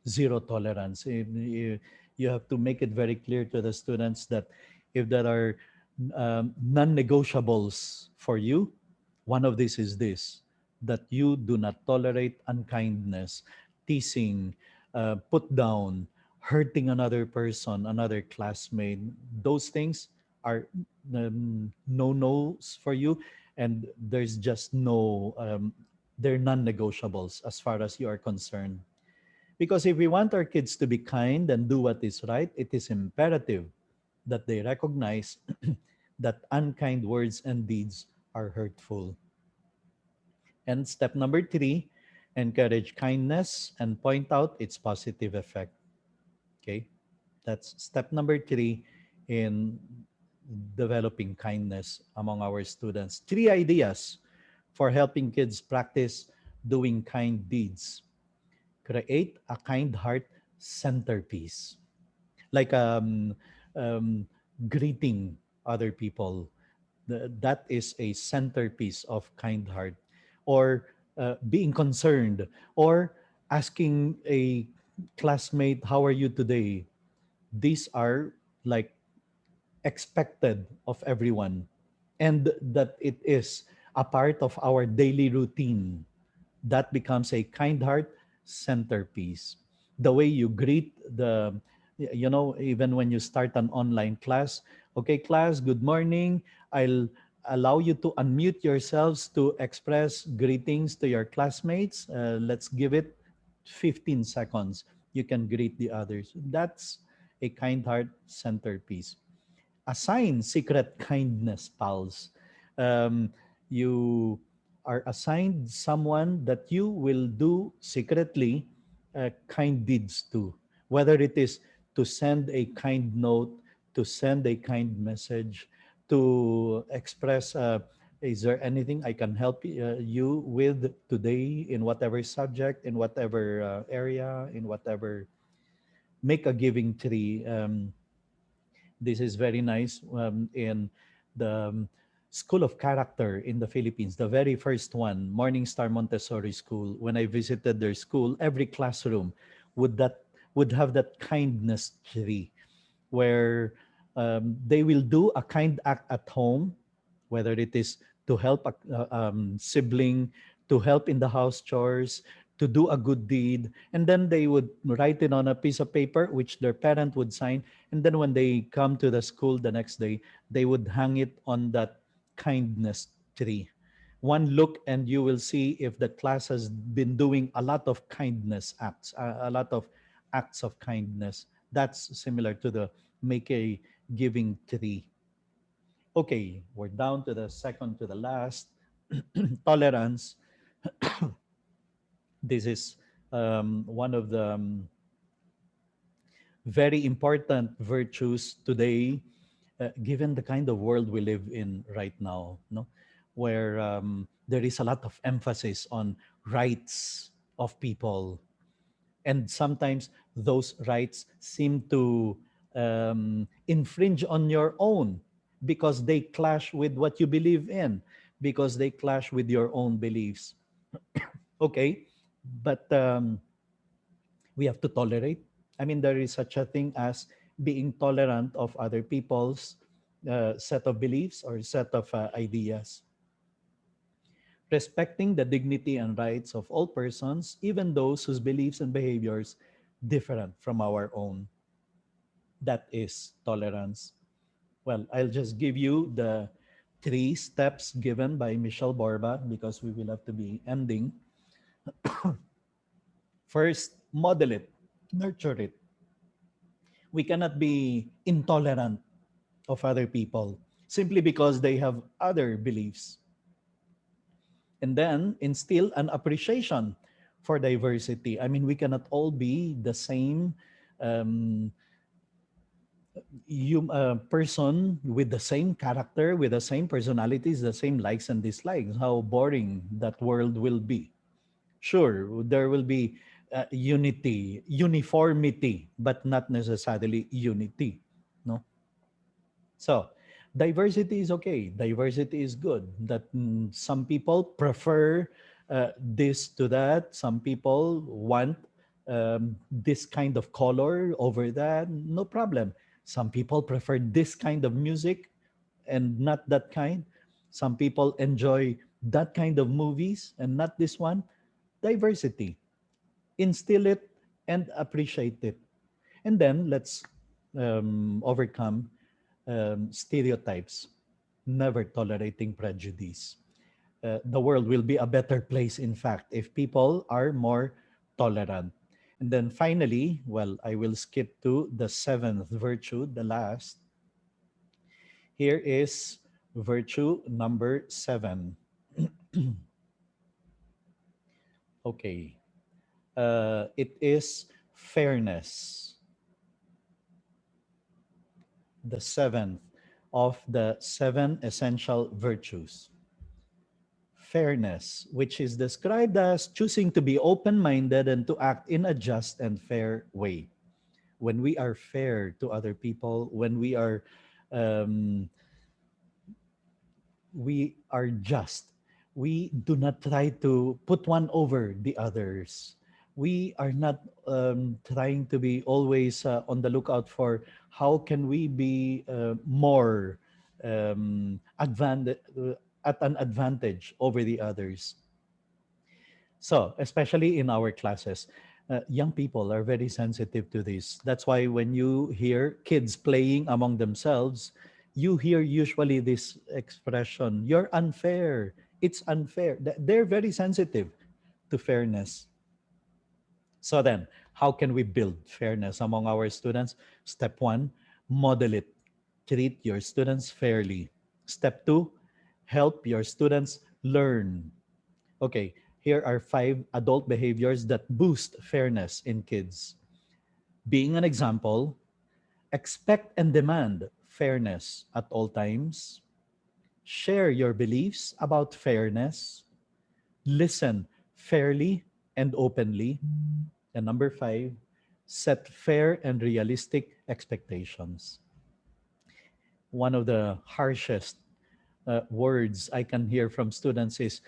Speaker 1: Zero tolerance. You have to make it very clear to the students that if there are non-negotiables for you, one of these is this: that you do not tolerate unkindness, teasing, put down, hurting another person, another classmate. Those things are no-nos for you, and there's just they're non-negotiables as far as you are concerned. Because if we want our kids to be kind and do what is right, it is imperative that they recognize that unkind words and deeds are hurtful. And step number three, encourage kindness and point out its positive effect. Okay? That's step number three in developing kindness among our students. Three ideas for helping kids practice doing kind deeds. Create a kind heart centerpiece, like um, greeting other people. That is a centerpiece of kind heart. Or being concerned, or asking a classmate, how are you today? These are like expected of everyone, and that it is a part of our daily routine. That becomes a kind heart centerpiece. The way you greet even when you start an online class, okay, class, good morning. I'll allow you to unmute yourselves to express greetings to your classmates. Let's give it 15 seconds. You can greet the others. That's a kind heart centerpiece. Assign secret kindness pals. You are assigned someone that you will do secretly kind deeds to, whether it is to send a kind note, to send a kind message, to express, is there anything I can help you with today in whatever subject, in whatever area, in whatever. Make a giving tree. This is very nice in the School of Character in the Philippines, the very first one, Morning Star Montessori School. When I visited their school, every classroom would that would have that kindness tree where they will do a kind act at home, whether it is to help a sibling, to help in the house chores, to do a good deed, and then they would write it on a piece of paper, which their parent would sign. And then when they come to the school the next day, they would hang it on that kindness tree. One look, and you will see if the class has been doing a lot of kindness acts, a lot of acts of kindness. That's similar to the make a giving tree. Okay, we're down to the second to the last. Tolerance. This is one of the very important virtues today, given the kind of world we live in right now, no, where there is a lot of emphasis on rights of people, and sometimes those rights seem to infringe on your own because they clash with what you believe in, because they clash with your own beliefs. Okay, but we have to tolerate. I mean, there is such a thing as being tolerant of other people's set of beliefs or set of ideas. Respecting the dignity and rights of all persons, even those whose beliefs and behaviors different from our own. That is tolerance. Well, I'll just give you the three steps given by Michelle Borba because we will have to be ending. First, model it, nurture it. We cannot be intolerant of other people simply because they have other beliefs. And then instill an appreciation for diversity. I mean, we cannot all be the same um, person with the same character, with the same personalities, the same likes and dislikes. How boring that world will be. Sure, there will be unity, uniformity, but not necessarily unity. No. So, diversity is okay. Diversity is good. That some people prefer this to that. Some people want this kind of color over that. No problem. Some people prefer this kind of music and not that kind. Some people enjoy that kind of movies and not this one. Diversity. Instill it and appreciate it. And then let's overcome stereotypes, never tolerating prejudice. The world will be a better place, in fact, if people are more tolerant. And then finally, well, I will skip to the seventh virtue, the last. Here is virtue number seven. Okay. It is fairness, the seventh of the seven essential virtues. Fairness, which is described as choosing to be open minded and to act in a just and fair way. When we are fair to other people, when um, we are just, we do not try to put one over the others. We are not trying to be always on the lookout for how can we be more at an advantage over the others. So, especially in our classes, young people are very sensitive to this. That's why when you hear kids playing among themselves, you hear usually this expression, you're unfair. It's unfair. They're very sensitive to fairness. So then, how can we build fairness among our students? Step one, model it. Treat your students fairly. Step two, help your students learn. Okay, here are five adult behaviors that boost fairness in kids. Being an example, expect and demand fairness at all times. Share your beliefs about fairness. Listen fairly and openly. And number five, set fair and realistic expectations. One of the harshest words I can hear from students is,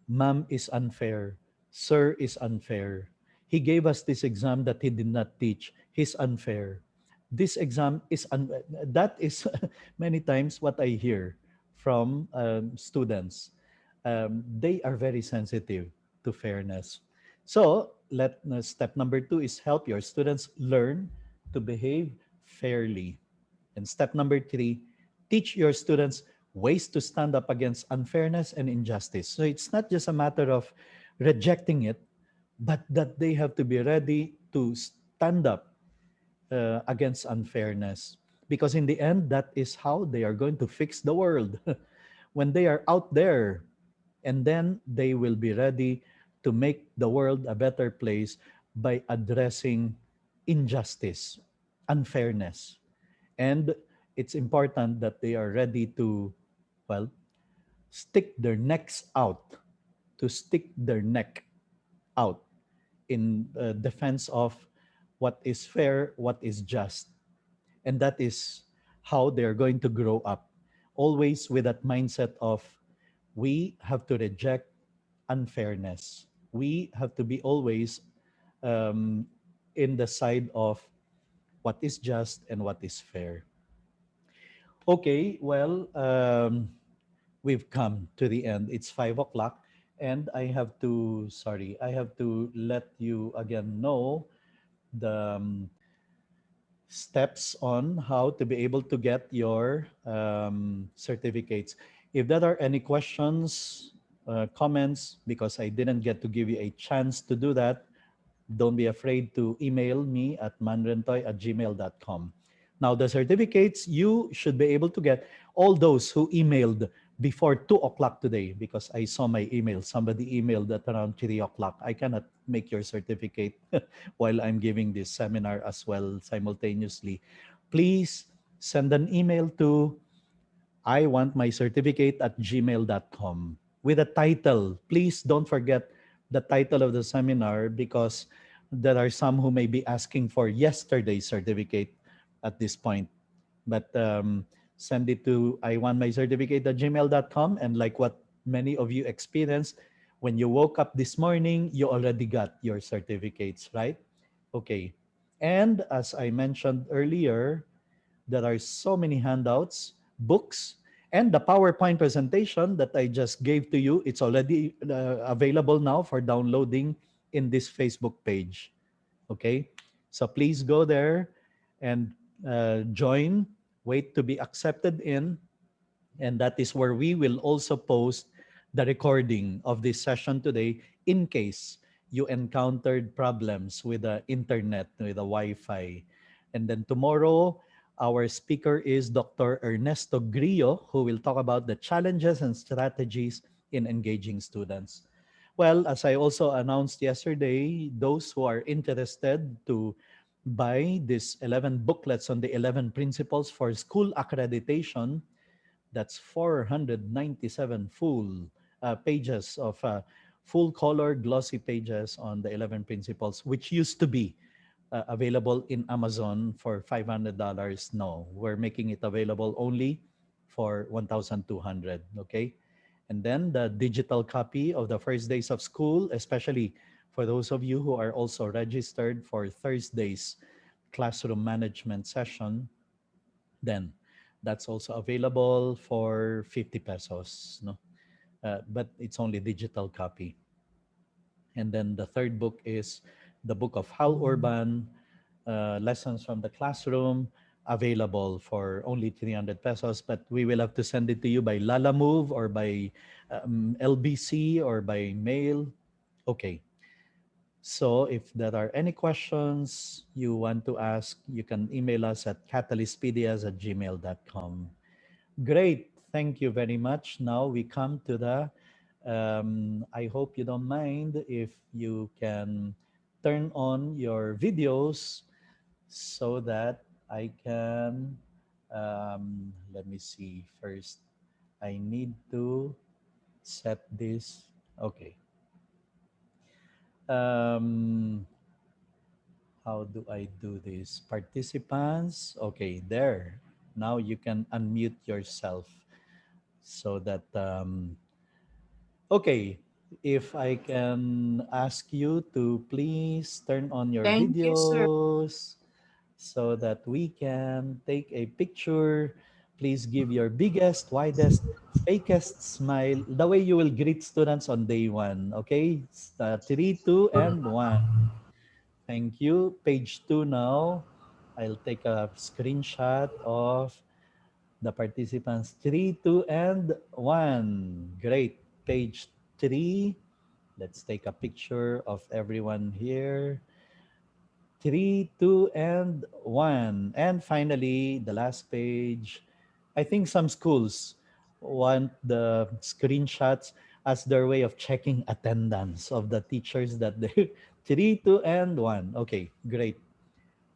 Speaker 1: Ma'am is unfair. Sir is unfair. He gave us this exam that he did not teach. He's unfair. This exam is that is many times what I hear from students. They are very sensitive to fairness. So step number two is help your students learn to behave fairly. And step number three, teach your students ways to stand up against unfairness and injustice. So it's not just a matter of rejecting it, but that they have to be ready to stand up against unfairness. Because in the end, that is how they are going to fix the world. When they are out there, and then they will be ready to make the world a better place by addressing injustice, unfairness. And it's important that they are ready to, well, stick their necks out, to stick their neck out in defense of what is fair, what is just. And that is how they're going to grow up. Always with that mindset of we have to reject unfairness. We have to be always um, in the side of what is just and what is fair. Okay, well, we've come to the end. It's 5 o'clock, and I have to let you again know the steps on how to be able to get your certificates. If there are any questions, comments, because I didn't get to give you a chance to do that, don't be afraid to email me at manrentoy@gmail.com. Now, the certificates, you should be able to get all those who emailed before 2 o'clock today, because I saw my email. Somebody emailed at around 3 o'clock. I cannot make your certificate while I'm giving this seminar as well simultaneously. Please send an email to I want my certificate at gmail.com with a title. Please don't forget the title of the seminar, because there are some who may be asking for yesterday's certificate at this point. But send it to I want my certificate at gmail.com. And like what many of you experienced, when you woke up this morning, you already got your certificates, right? Okay. And as I mentioned earlier, there are so many handouts, books, and the PowerPoint presentation that I just gave to you. It's already available now for downloading in this Facebook page. Okay? So please go there and join, wait to be accepted in, and that is where we will also post the recording of this session today in case you encountered problems with the internet, with the Wi-Fi. And then tomorrow, our speaker is Dr. Ernesto Grillo, who will talk about the challenges and strategies in engaging students. Well, as I also announced yesterday, those who are interested to buy these 11 booklets on the 11 principles for school accreditation, that's 497 full pages of full color glossy pages on the 11 principles, which used to be available in Amazon for $500. No, we're making it available only for 1,200. Okay. And then the digital copy of the first days of school, especially for those of you who are also registered for Thursday's classroom management session, then that's also available for 50 pesos, no? But it's only digital copy. And then the third book is the book of Hal Urban, Lessons from the Classroom, available for only 300 pesos, but we will have to send it to you by Lala Move or by LBC or by mail. Okay. So if there are any questions you want to ask, you can email us at catalystpedias@gmail.com. Great. Thank you very much. Now we come to the, I hope you don't mind if you can turn on your videos so that I can, let me see first. I need to set this. Okay. Um, how do I do this? Participants. Okay, there. Now you can unmute yourself so that, okay. If I can ask you to please turn on your
Speaker 2: Thank you, sir.
Speaker 1: videos so that we can take a picture. Please give your biggest, widest, fakest smile, the way you will greet students on day one. Okay? Three, two, and one. Thank you. Page two now. I'll take a screenshot of the participants. Three, two, and one. Great. Page three. Let's take a picture of everyone here. Three, two, and one. And finally, the last page. I think some schools want the screenshots as their way of checking attendance of the teachers that they three, two, and one. Okay, great.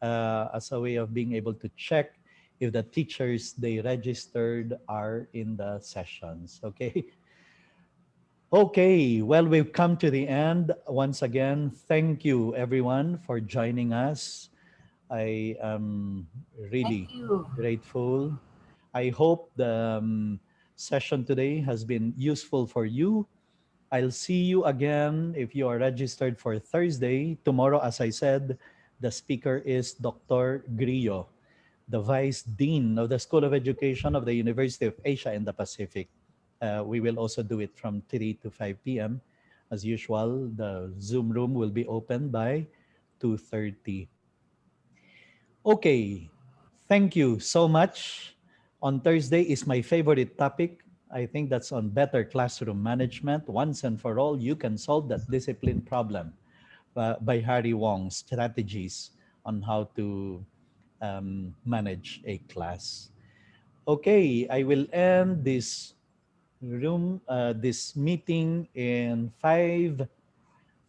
Speaker 1: As a way of being able to check if the teachers they registered are in the sessions. Okay. Okay, well, we've come to the end. Once again, thank you everyone for joining us. I am
Speaker 2: Thank
Speaker 1: really
Speaker 2: you.
Speaker 1: grateful. I hope the session today has been useful for you. I'll see you again if you are registered for Thursday. Tomorrow, as I said, the speaker is Dr. Grillo, the Vice Dean of the School of Education of the University of Asia and the Pacific. We will also do it from 3 to 5 p.m. As usual, the Zoom room will be open by 2:30. Okay, thank you so much. On Thursday is my favorite topic. I think that's on better classroom management. Once and for all, you can solve that discipline problem by Harry Wong's strategies on how to manage a class. Okay, I will end this meeting in five.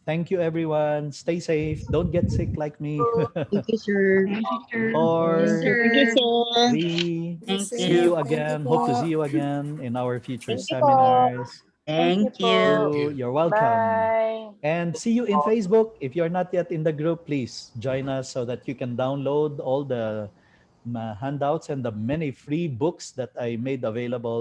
Speaker 1: Thank you, everyone. Stay safe. Don't get sick like me.
Speaker 3: Thank you, sir.
Speaker 2: Thank you, sir.
Speaker 4: Yes,
Speaker 1: Four,
Speaker 3: Thank you,
Speaker 4: sir.
Speaker 3: sir.
Speaker 1: three.
Speaker 4: Yes,
Speaker 2: Thank
Speaker 1: See
Speaker 4: sir.
Speaker 2: you.
Speaker 1: you
Speaker 4: Thank you
Speaker 1: again. Hope to see
Speaker 4: po.
Speaker 1: you again in our future
Speaker 3: Thank you po.
Speaker 1: seminars.
Speaker 4: Thank you
Speaker 2: Thank
Speaker 4: po.
Speaker 2: you.
Speaker 1: You're welcome.
Speaker 4: Bye.
Speaker 1: And see you in Facebook. If you're not yet in the group, please join us so that you can download all the handouts and the many free books that I made available